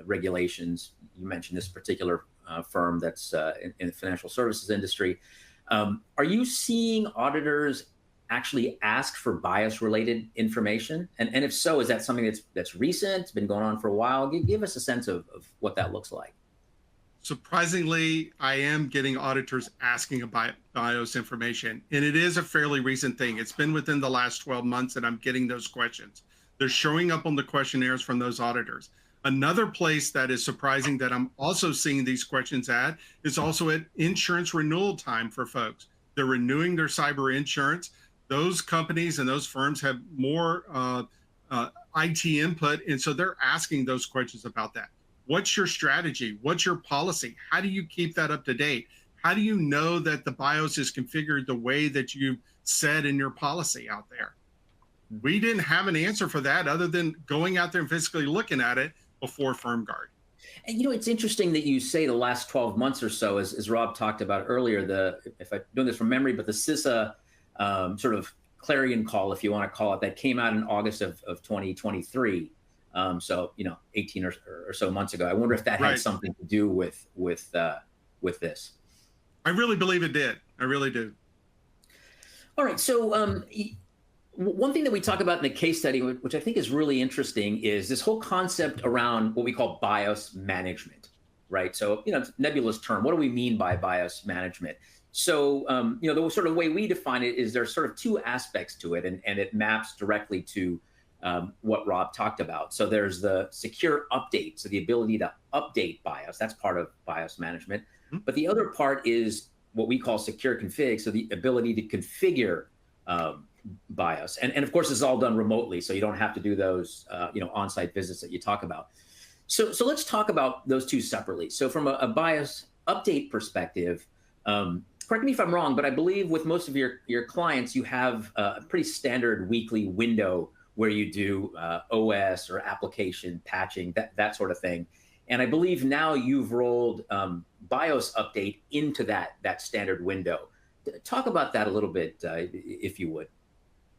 regulations. You mentioned this particular firm that's in the financial services industry. Are you seeing auditors actually ask for BIOS-related information? And if so, is that something that's recent, it's been going on for a while? Give us a sense of what that looks like. Surprisingly, I am getting auditors asking about BIOS information, and it is a fairly recent thing. It's been within the last 12 months that I'm getting those questions. They're showing up on the questionnaires from those auditors. Another place that is surprising that I'm also seeing these questions at is also at insurance renewal time for folks. They're renewing their cyber insurance. Those companies and those firms have more IT input, and so they're asking those questions about that. What's your strategy? What's your policy? How do you keep that up to date? How do you know that the BIOS is configured the way that you said in your policy out there? We didn't have an answer for that other than going out there and physically looking at it before FirmGuard. And it's interesting that you say the last 12 months or so, as Rob talked about earlier, if I'm doing this from memory, but the CISA sort of clarion call, if you want to call it, that came out in August of 2023. So 18 or so months ago. I wonder if that had something to do with this. I really believe it did. I really do. All right. So one thing that we talk about in the case study, which I think is really interesting, is this whole concept around what we call BIOS management, right? So it's a nebulous term. What do we mean by BIOS management? So the sort of way we define it is there's sort of two aspects to it, and it maps directly to what Rob talked about. So there's the secure update, so the ability to update BIOS. That's part of BIOS management. Mm-hmm. But the other part is what we call secure config, so the ability to configure BIOS. And of course, this is all done remotely, so you don't have to do those on-site visits that you talk about. So let's talk about those two separately. So from a BIOS update perspective, correct me if I'm wrong, but I believe with most of your clients, you have a pretty standard weekly window where you do OS or application patching, that sort of thing. And I believe now you've rolled BIOS update into that standard window. Talk about that a little bit, if you would.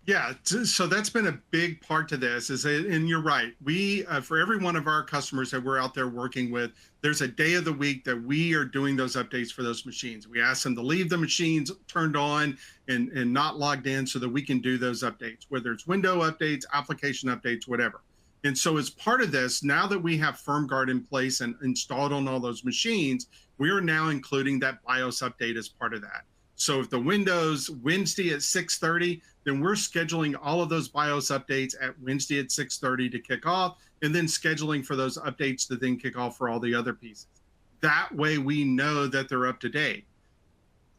Yeah, so that's been a big part to this, and you're right. We, for every one of our customers that we're out there working with, there's a day of the week that we are doing those updates for those machines. We ask them to leave the machines turned on and not logged in so that we can do those updates, whether it's window updates, application updates, whatever. And so as part of this, now that we have FirmGuard in place and installed on all those machines, we are now including that BIOS update as part of that. So if the window's Wednesday at 6:30, then we're scheduling all of those BIOS updates at Wednesday at 6:30 to kick off, and then scheduling for those updates to then kick off for all the other pieces. That way we know that they're up to date.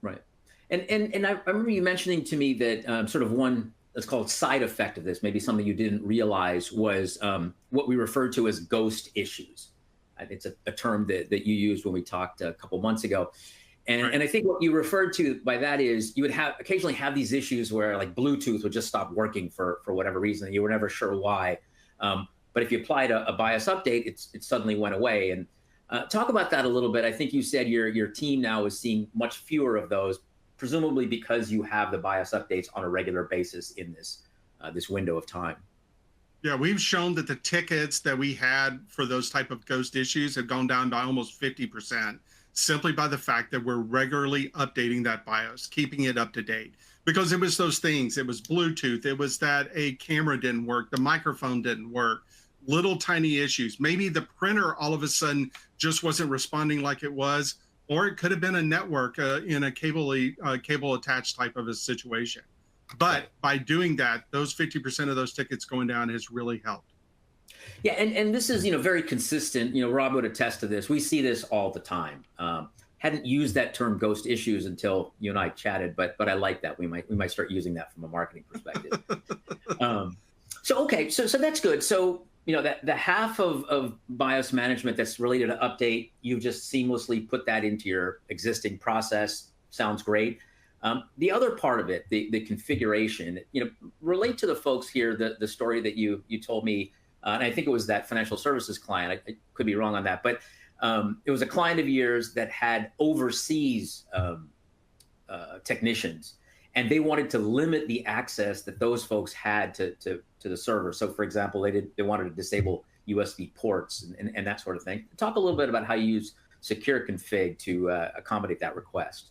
Right. And I remember you mentioning to me that sort of one, let's call it side effect of this, maybe something you didn't realize, was what we refer to as ghost issues. It's a term that you used when we talked a couple months ago. And I think what you referred to by that is you would occasionally have these issues where like Bluetooth would just stop working for whatever reason, and you were never sure why. But if you applied a BIOS update, it suddenly went away. And talk about that a little bit. I think you said your team now is seeing much fewer of those, presumably because you have the BIOS updates on a regular basis in this window of time. Yeah, we've shown that the tickets that we had for those type of ghost issues have gone down by almost 50%. Simply by the fact that we're regularly updating that BIOS, keeping it up to date. Because it was those things, it was Bluetooth, it was that a camera didn't work, the microphone didn't work, little tiny issues. Maybe the printer all of a sudden just wasn't responding like it was, or it could have been a network in a cable attached type of a situation. But by doing that, those 50% of those tickets going down has really helped. Yeah, and this is very consistent. Rob would attest to this. We see this all the time. Hadn't used that term ghost issues until you and I chatted, but I like that. We might start using that from a marketing perspective. So that's good. So that the half of BIOS management that's related to update, you've just seamlessly put that into your existing process. Sounds great. The other part of it, the configuration, relate to the folks here the story that you told me and I think it was that financial services client. I could be wrong on that, but it was a client of yours that had overseas technicians, and they wanted to limit the access that those folks had to the server. So, for example, they wanted to disable USB ports and that sort of thing. Talk a little bit about how you use secure config to accommodate that request.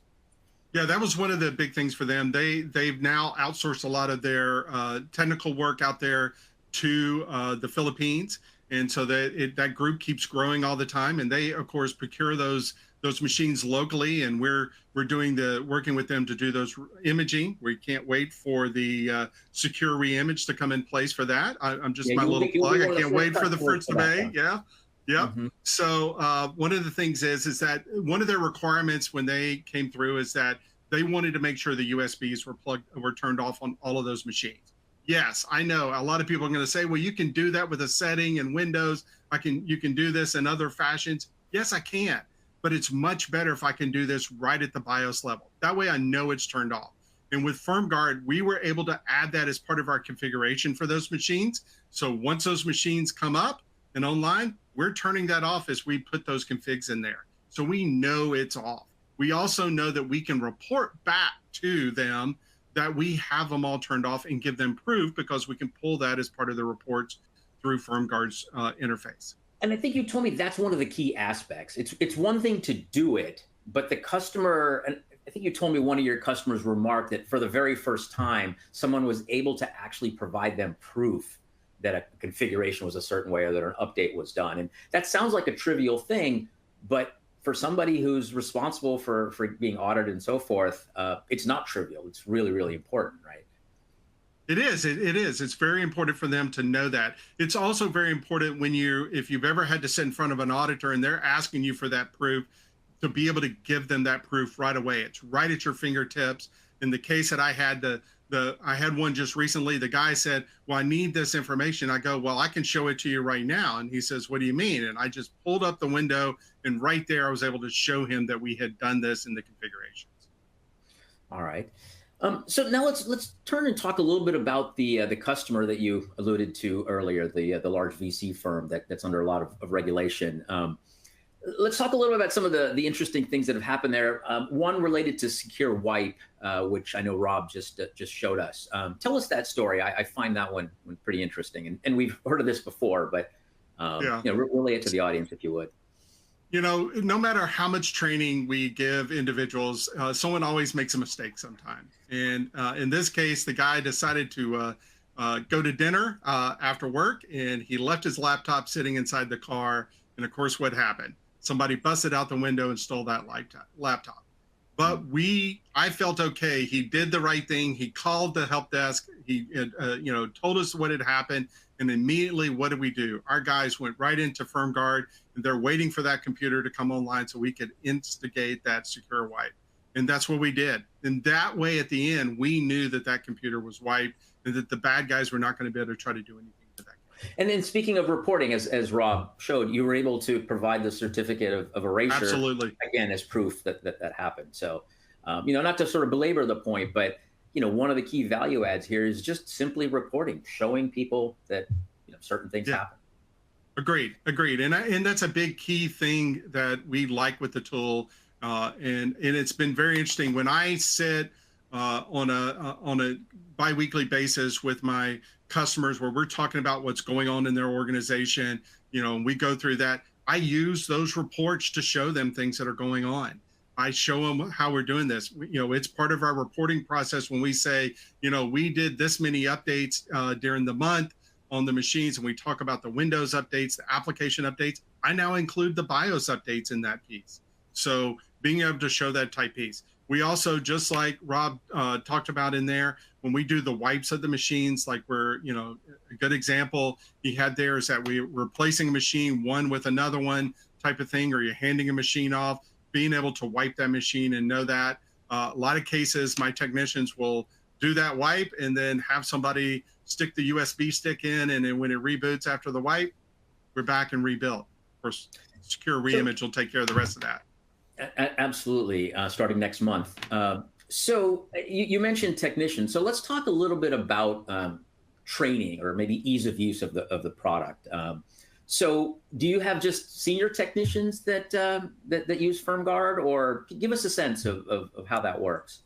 Yeah, that was one of the big things for them. They've now outsourced a lot of their technical work out there to the Philippines, and so that group keeps growing all the time. And they, of course, procure those machines locally, and we're working with them to do those imaging. We can't wait for the secure reimage to come in place for that. I'm just my little plug. I can't wait for the first of May. Yeah. Yep. Mm-hmm. So one of the things is that one of their requirements when they came through is that they wanted to make sure the USBs were turned off on all of those machines. Yes, I know a lot of people are going to say, well, you can do that with a setting in Windows. You can do this in other fashions. Yes, I can, but it's much better if I can do this right at the BIOS level. That way I know it's turned off. And with FirmGuard, we were able to add that as part of our configuration for those machines. So once those machines come up and online, we're turning that off as we put those configs in there. So we know it's off. We also know that we can report back to them that we have them all turned off and give them proof, because we can pull that as part of the reports through FirmGuard's interface. And I think you told me that's one of the key aspects. It's one thing to do it, but the customer, and I think you told me one of your customers remarked that for the very first time, someone was able to actually provide them proof that a configuration was a certain way or that an update was done. And that sounds like a trivial thing, but for somebody who's responsible for being audited and so forth, it's not trivial. It's really, really important, right? It is. It is. It's very important for them to know that. It's also very important if you've ever had to sit in front of an auditor and they're asking you for that proof, to be able to give them that proof right away. It's right at your fingertips. In the case that I had, I had one just recently. The guy said, well, I need this information. I go, well, I can show it to you right now. And he says, what do you mean? And I just pulled up the window, and right there, I was able to show him that we had done this in the configurations. All right. So now let's turn and talk a little bit about the customer that you alluded to earlier, the large VC firm that's under a lot of regulation. Let's talk a little bit about some of the interesting things that have happened there. One related to secure wipe, which I know Rob just showed us. Tell us that story. I find that one pretty interesting, and we've heard of this before, but relay it to the audience if you would. No matter how much training we give individuals, someone always makes a mistake sometime. And in this case, the guy decided to go to dinner after work, and he left his laptop sitting inside the car. And of course, what happened? Somebody busted out the window and stole that laptop. But I felt okay. He did the right thing. He called the help desk. He, told us what had happened. And immediately, what did we do? Our guys went right into FirmGuard, and they're waiting for that computer to come online so we could instigate that secure wipe. And that's what we did. And that way, at the end, we knew that computer was wiped and that the bad guys were not going to be able to try to do anything to that. And then, speaking of reporting, as Rob showed, you were able to provide the certificate of erasure, absolutely, again, as proof that happened. So, not to sort of belabor the point, but one of the key value adds here is just simply reporting, showing people that certain things happen. Agreed. And that's a big key thing that we like with the tool. And it's been very interesting when I sit on a biweekly basis with my customers where we're talking about what's going on in their organization. And we go through that. I use those reports to show them things that are going on. I show them how we're doing this. It's part of our reporting process when we say, we did this many updates during the month on the machines, and we talk about the Windows updates, the application updates. I now include the BIOS updates in that piece. So being able to show that type piece. We also, just like Rob talked about in there, when we do the wipes of the machines, like a good example he had there is that we're replacing a machine one with another one type of thing, or you're handing a machine off, being able to wipe that machine and know that. A lot of cases, my technicians will do that wipe and then have somebody stick the USB stick in, and then when it reboots after the wipe, we're back and rebuilt. Of course, secure reimage will take care of the rest of that. Absolutely, starting next month. So you mentioned technicians. So let's talk a little bit about training or maybe ease of use of the product. So do you have just senior technicians that use FirmGuard, or give us a sense of how that works?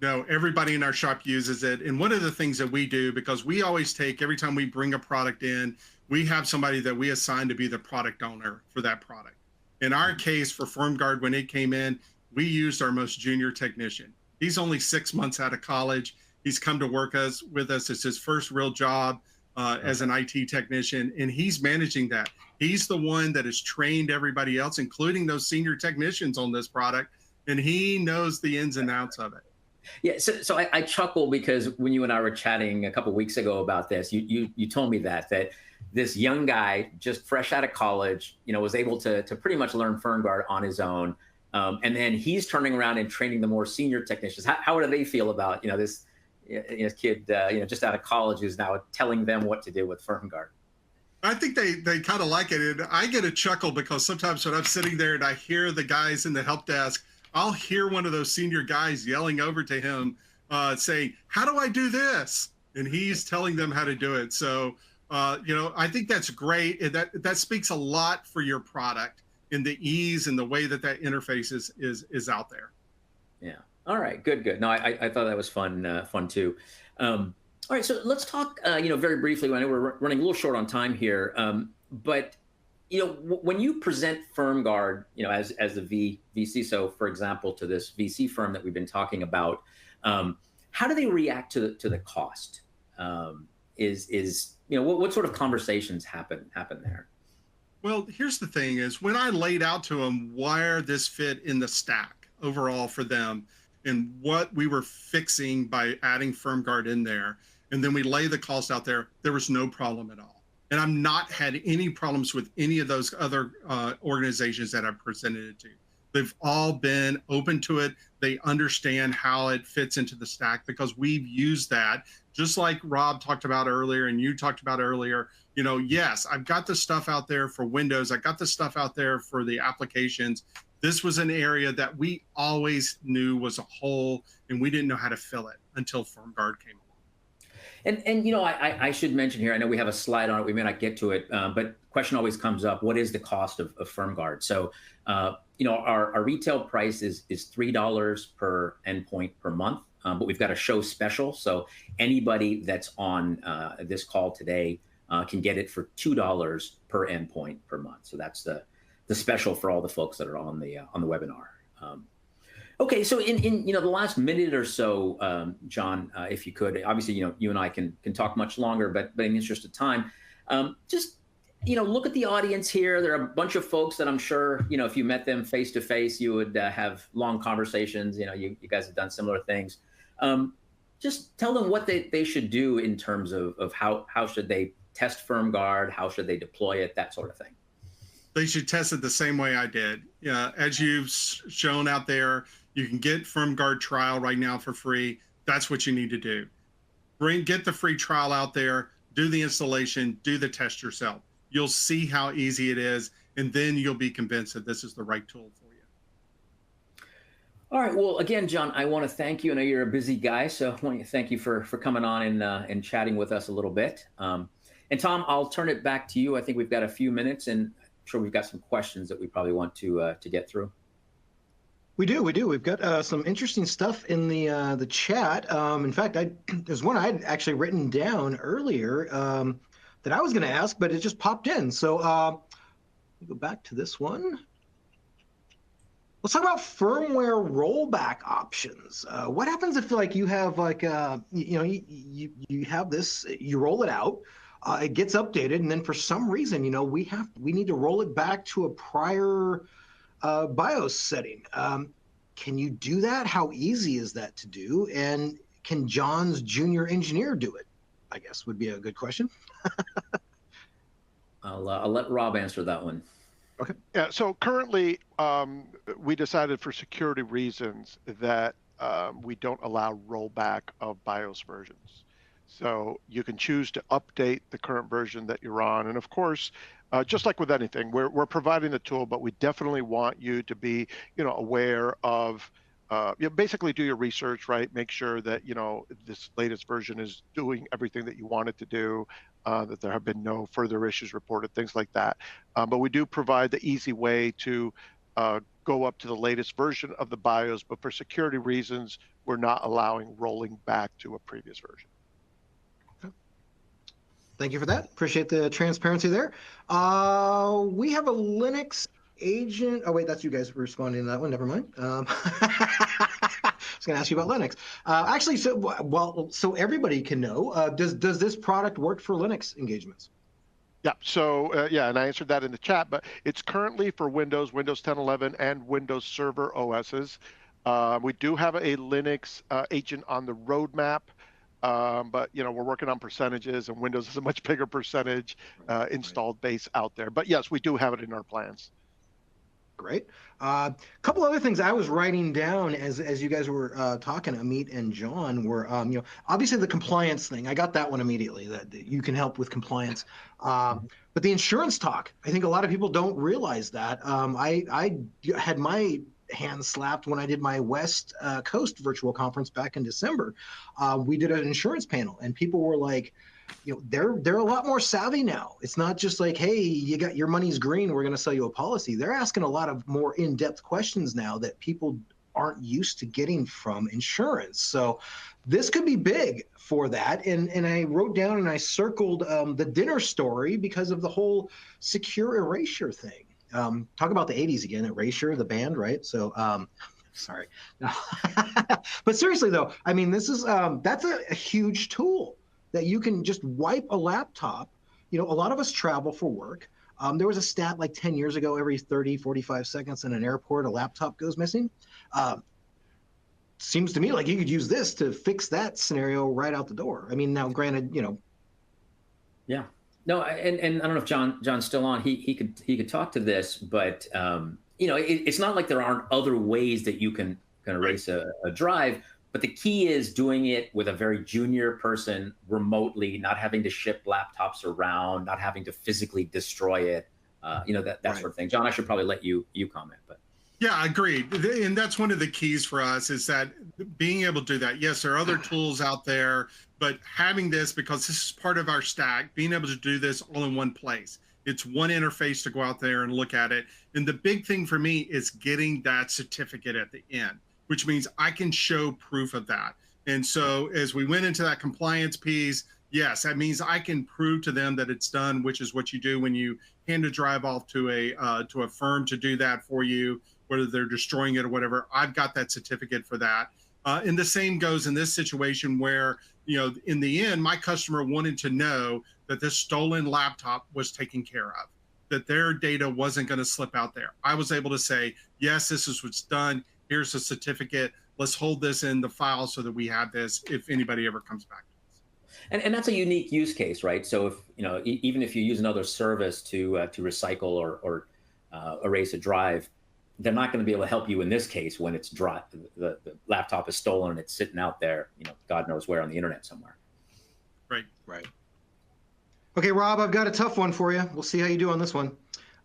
No, everybody in our shop uses it. And one of the things that we do, because we always take, every time we bring a product in, we have somebody that we assign to be the product owner for that product. In our case, for FirmGuard, when it came in, we used our most junior technician. He's only 6 months out of college. He's come to work with us. It's his first real job as an IT technician, and he's managing that. He's the one that has trained everybody else, including those senior technicians on this product, and he knows the ins and outs of it. Yeah, so I chuckle because when you and I were chatting a couple of weeks ago about this, you told me that this young guy just fresh out of college, was able to pretty much learn FirmGuard on his own, and then he's turning around and training the more senior technicians. How do they feel about this kid just out of college who's now telling them what to do with FirmGuard? I think they kind of like it, and I get a chuckle because sometimes when I'm sitting there and I hear the guys in the help desk, I'll hear one of those senior guys yelling over to him, saying, "How do I do this?" And he's telling them how to do it. So, I think that's great. And that speaks a lot for your product in the ease and the way that interface is out there. Yeah. All right. Good. No, I thought that was fun too. All right. So let's talk, very briefly. I know we're running a little short on time here, but when you present FirmGuard, as the VC, so for example, to this VC firm that we've been talking about, how do they react to the cost? What sort of conversations happen there? Well, here's the thing: is when I laid out to them where this fit in the stack overall for them, and what we were fixing by adding FirmGuard in there, and then we lay the cost out there, there was no problem at all. And I've not had any problems with any of those other organizations that I've presented it to. They've all been open to it. They understand how it fits into the stack because we've used that, just like Rob talked about earlier and you talked about earlier. Yes, I've got the stuff out there for Windows. I got the stuff out there for the applications. This was an area that we always knew was a hole, and we didn't know how to fill it until FirmGuard came along. And I should mention here, I know we have a slide on it, we may not get to it, but question always comes up, what is the cost of FirmGuard? So, our retail price is $3 per endpoint per month, but we've got a show special. So anybody that's on this call today can get it for $2 per endpoint per month. So that's the special for all the folks that are on the webinar. Okay, so in the last minute or so, John, if you could, obviously you and I can talk much longer, but in the interest of time, just look at the audience here. There are a bunch of folks that I'm sure if you met them face to face, you would have long conversations. You guys have done similar things. Just tell them what they should do in terms of how should they test FirmGuard, how should they deploy it, that sort of thing. They should test it the same way I did. As you've shown out there, you can get FirmGuard trial right now for free. That's what you need to do. Get the free trial out there, do the installation, do the test yourself. You'll see how easy it is, and then you'll be convinced that this is the right tool for you. All right. Well, again, John, I want to thank you. I know you're a busy guy, so I want to thank you for coming on and chatting with us a little bit. And Tom, I'll turn it back to you. I think we've got a few minutes, and I'm sure we've got some questions that we probably want to get through. We do. We've got some interesting stuff in the chat. In fact, there's one I had actually written down earlier that I was going to ask, but it just popped in. So we'll go back to this one. Let's talk about firmware rollback options. What happens if you have you have this, you roll it out, it gets updated, and then for some reason we need to roll it back to a prior BIOS setting. Can you do that? How easy is that to do? And can John's junior engineer do it? I guess would be a good question. I'll let Rob answer that one. Okay. Yeah. So currently, we decided for security reasons that we don't allow rollback of BIOS versions. So you can choose to update the current version that you're on, and of course, just like with anything, we're providing the tool, but we definitely want you to be, aware of basically do your research, right? Make sure that, this latest version is doing everything that you want it to do, that there have been no further issues reported, things like that. But we do provide the easy way to go up to the latest version of the BIOS, but for security reasons, we're not allowing rolling back to a previous version. Thank you for that. Appreciate the transparency there. We have a Linux agent. Oh, wait, that's you guys responding to that one. Never mind. I was going to ask you about Linux. Actually, so everybody can know, does this product work for Linux engagements? Yeah, so yeah, and I answered that in the chat, but it's currently for Windows 10, 11, and Windows Server OSs. We do have a Linux agent on the roadmap. But we're working on percentages, and Windows is a much bigger percentage installed base out there. But yes, we do have it in our plans. Great. A couple other things I was writing down as you guys were talking, Amit and John, were obviously the compliance thing. I got that one immediately, that you can help with compliance. But the insurance talk, I think a lot of people don't realize that. I had my hand slapped when I did my West Coast virtual conference back in December. We did an insurance panel, and people were like, they're a lot more savvy now. It's not just like, hey, you got your money's green, we're going to sell you a policy. They're asking a lot of more in-depth questions now that people aren't used to getting from insurance. So this could be big for that. And I wrote down and I circled the dinner story because of the whole secure erasure thing. Talk about the 80s again, Erasure, the band, right? So, sorry. But seriously, though, I mean, this is that's a huge tool that you can just wipe a laptop. A lot of us travel for work. There was a stat like 10 years ago, every 30, 45 seconds in an airport, a laptop goes missing. Seems to me like you could use this to fix that scenario right out the door. I mean, now granted, Yeah. No, and I don't know if John's still on. He could talk to this, but it's not like there aren't other ways that you can erase a drive. But the key is doing it with a very junior person remotely, not having to ship laptops around, not having to physically destroy it. That right. Sort of thing. John, I should probably let you comment, but. Yeah, I agree. And that's one of the keys for us, is that being able to do that. Yes, there are other tools out there, but having this, because this is part of our stack, being able to do this all in one place. It's one interface to go out there and look at it. And the big thing for me is getting that certificate at the end, which means I can show proof of that. And so as we went into that compliance piece, yes, that means I can prove to them that it's done, which is what you do when you hand a drive off to a firm to do that for you, whether they're destroying it or whatever. I've got that certificate for that. And the same goes in this situation where, in the end, my customer wanted to know that this stolen laptop was taken care of, that their data wasn't going to slip out there. I was able to say, yes, this is what's done. Here's a certificate. Let's hold this in the file so that we have this if anybody ever comes back to us. And that's a unique use case, right? So if even if you use another service to recycle or erase a drive, they're not going to be able to help you in this case when it's dry. The laptop is stolen and it's sitting out there, God knows where on the internet somewhere. Right. Okay, Rob, I've got a tough one for you. We'll see how you do on this one.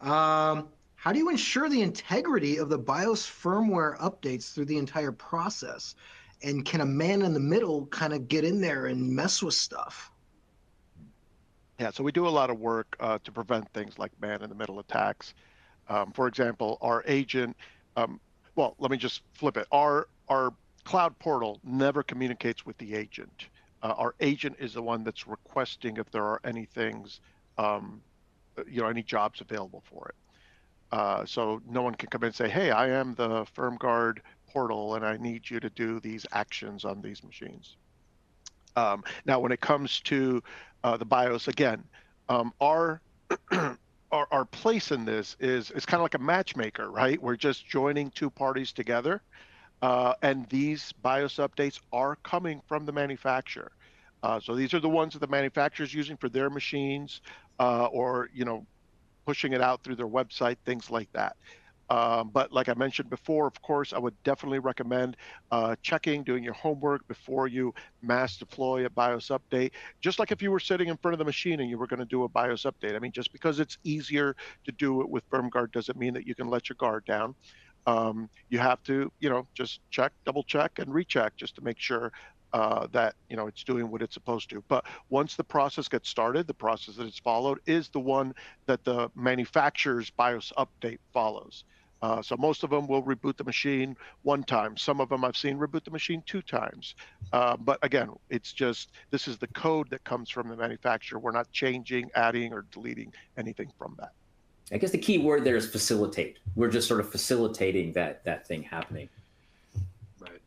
How do you ensure the integrity of the BIOS firmware updates through the entire process? And can a man in the middle kind of get in there and mess with stuff? Yeah, so we do a lot of work to prevent things like man in the middle attacks. For example, our agent, well, let me just flip it. Our cloud portal never communicates with the agent. Our agent is the one that's requesting if there are any things, any jobs available for it. So no one can come in and say, hey, I am the FirmGuard portal and I need you to do these actions on these machines. Now, when it comes to the BIOS, again, our place in this is kind of like a matchmaker, right? We're just joining two parties together, and these BIOS updates are coming from the manufacturer. So these are the ones that the manufacturer is using for their machines, or pushing it out through their website, things like that. But like I mentioned before, of course, I would definitely recommend doing your homework before you mass deploy a BIOS update. Just like if you were sitting in front of the machine and you were going to do a BIOS update. I mean, just because it's easier to do it with FirmGuard doesn't mean that you can let your guard down. you have to, just check, double check, and recheck just to make sure that it's doing what it's supposed to. But once the process gets started, the process that it's followed is the one that the manufacturer's BIOS update follows. So most of them will reboot the machine one time. Some of them I've seen reboot the machine 2 times. But again, it's just, this is the code that comes from the manufacturer. We're not changing, adding, or deleting anything from that. I guess the key word there is facilitate. We're just sort of facilitating that thing happening. Right.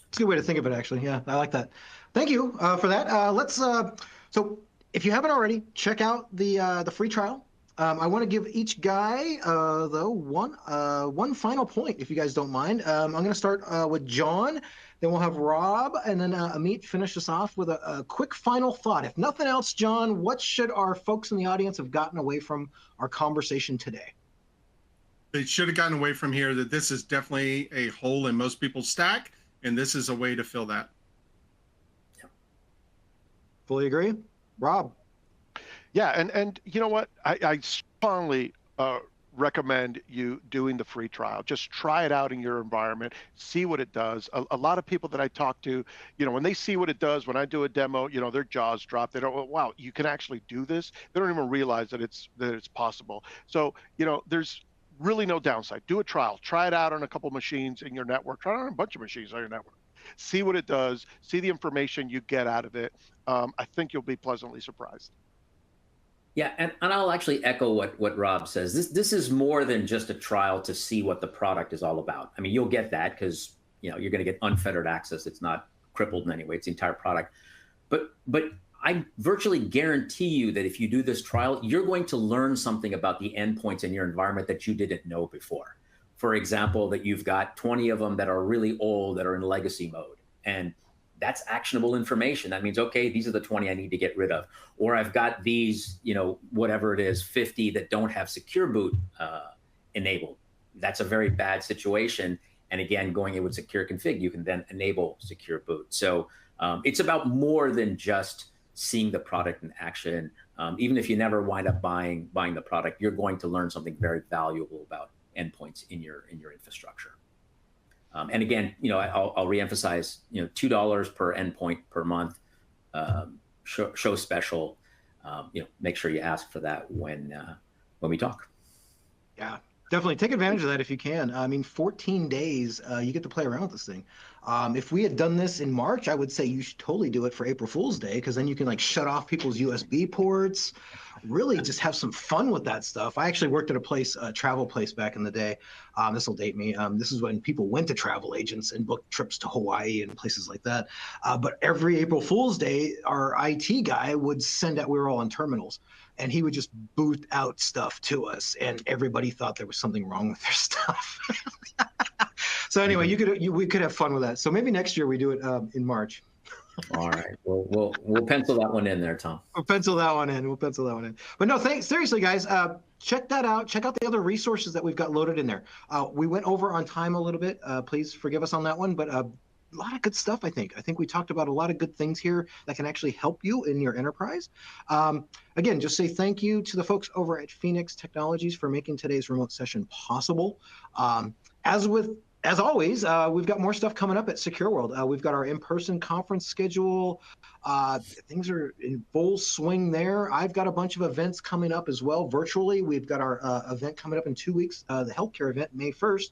It's a good way to think of it, actually. Yeah, I like that. Thank you for that. So if you haven't already, check out the free trial. I want to give each guy, though, one final point, if you guys don't mind. I'm going to start with John, then we'll have Rob, and then Amit finish us off with a quick final thought. If nothing else, John, what should our folks in the audience have gotten away from our conversation today? They should have gotten away from here that this is definitely a hole in most people's stack, and this is a way to fill that. Fully agree. Rob? Yeah, and you know what? I strongly recommend you doing the free trial. Just try it out in your environment, see what it does. A lot of people that I talk to, when they see what it does, when I do a demo, their jaws drop. They don't, wow, you can actually do this. They don't even realize that it's possible. So, there's really no downside. Do a trial. Try it out on a couple machines in your network. Try it on a bunch of machines on your network. See what it does. See the information you get out of it. I think you'll be pleasantly surprised. Yeah, and I'll actually echo what Rob says. This is more than just a trial to see what the product is all about. I mean, you'll get that because you're going to get unfettered access. It's not crippled in any way. It's the entire product. But I virtually guarantee you that if you do this trial, you're going to learn something about the endpoints in your environment that you didn't know before. For example, that you've got 20 of them that are really old, that are in legacy mode. And that's actionable information. That means, okay, these are the 20 I need to get rid of. Or I've got these, whatever it is, 50 that don't have secure boot enabled. That's a very bad situation. And again, going in with secure config, you can then enable secure boot. So it's about more than just seeing the product in action. Even if you never wind up buying the product, you're going to learn something very valuable about endpoints in your infrastructure. And again, I'll reemphasize, $2 per endpoint per month, show special. Make sure you ask for that when we talk. Yeah, definitely take advantage of that if you can. I mean, 14 days, you get to play around with this thing. If we had done this in March, I would say you should totally do it for April Fool's Day, because then you can shut off people's USB ports, really just have some fun with that stuff. I actually worked at a travel place back in the day. This will date me. This is when people went to travel agents and booked trips to Hawaii and places like that. But every April Fool's Day, our IT guy would send out, we were all on terminals, and he would just boot out stuff to us, and everybody thought there was something wrong with their stuff. So anyway, we could have fun with that. So maybe next year we do it in March. All right, we'll pencil that one in there, Tom. We'll pencil that one in. But no, thanks. Seriously, guys, check that out. Check out the other resources that we've got loaded in there. We went over on time a little bit. Please forgive us on that one, but a lot of good stuff, I think. I think we talked about a lot of good things here that can actually help you in your enterprise. Again, just say thank you to the folks over at Phoenix Technologies for making today's remote session possible. As always, we've got more stuff coming up at Secure World. We've got our in-person conference schedule. Things are in full swing there. I've got a bunch of events coming up as well virtually. We've got our event coming up in 2 weeks, the healthcare event, May 1st.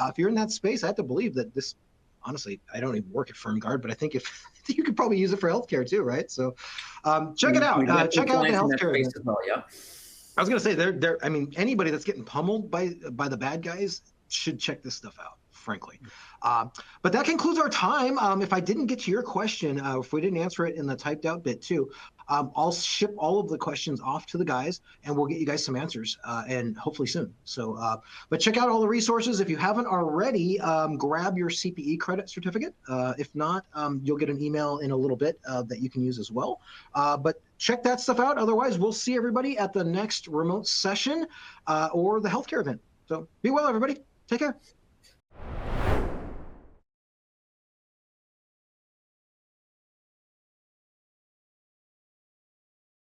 If you're in that space, I have to believe that this, honestly, I don't even work at FirmGuard, but I think you could probably use it for healthcare too, right? So check it out. Check out the healthcare event. Well, yeah. I was going to say, I mean, anybody that's getting pummeled by the bad guys should check this stuff out, frankly. But that concludes our time. If I didn't get to your question, if we didn't answer it in the typed out bit too, I'll ship all of the questions off to the guys, and we'll get you guys some answers, and hopefully soon. So, but check out all the resources. If you haven't already, grab your CPE credit certificate. If not, you'll get an email in a little bit that you can use as well. But check that stuff out. Otherwise, we'll see everybody at the next remote session or the healthcare event. So be well, everybody. Take care.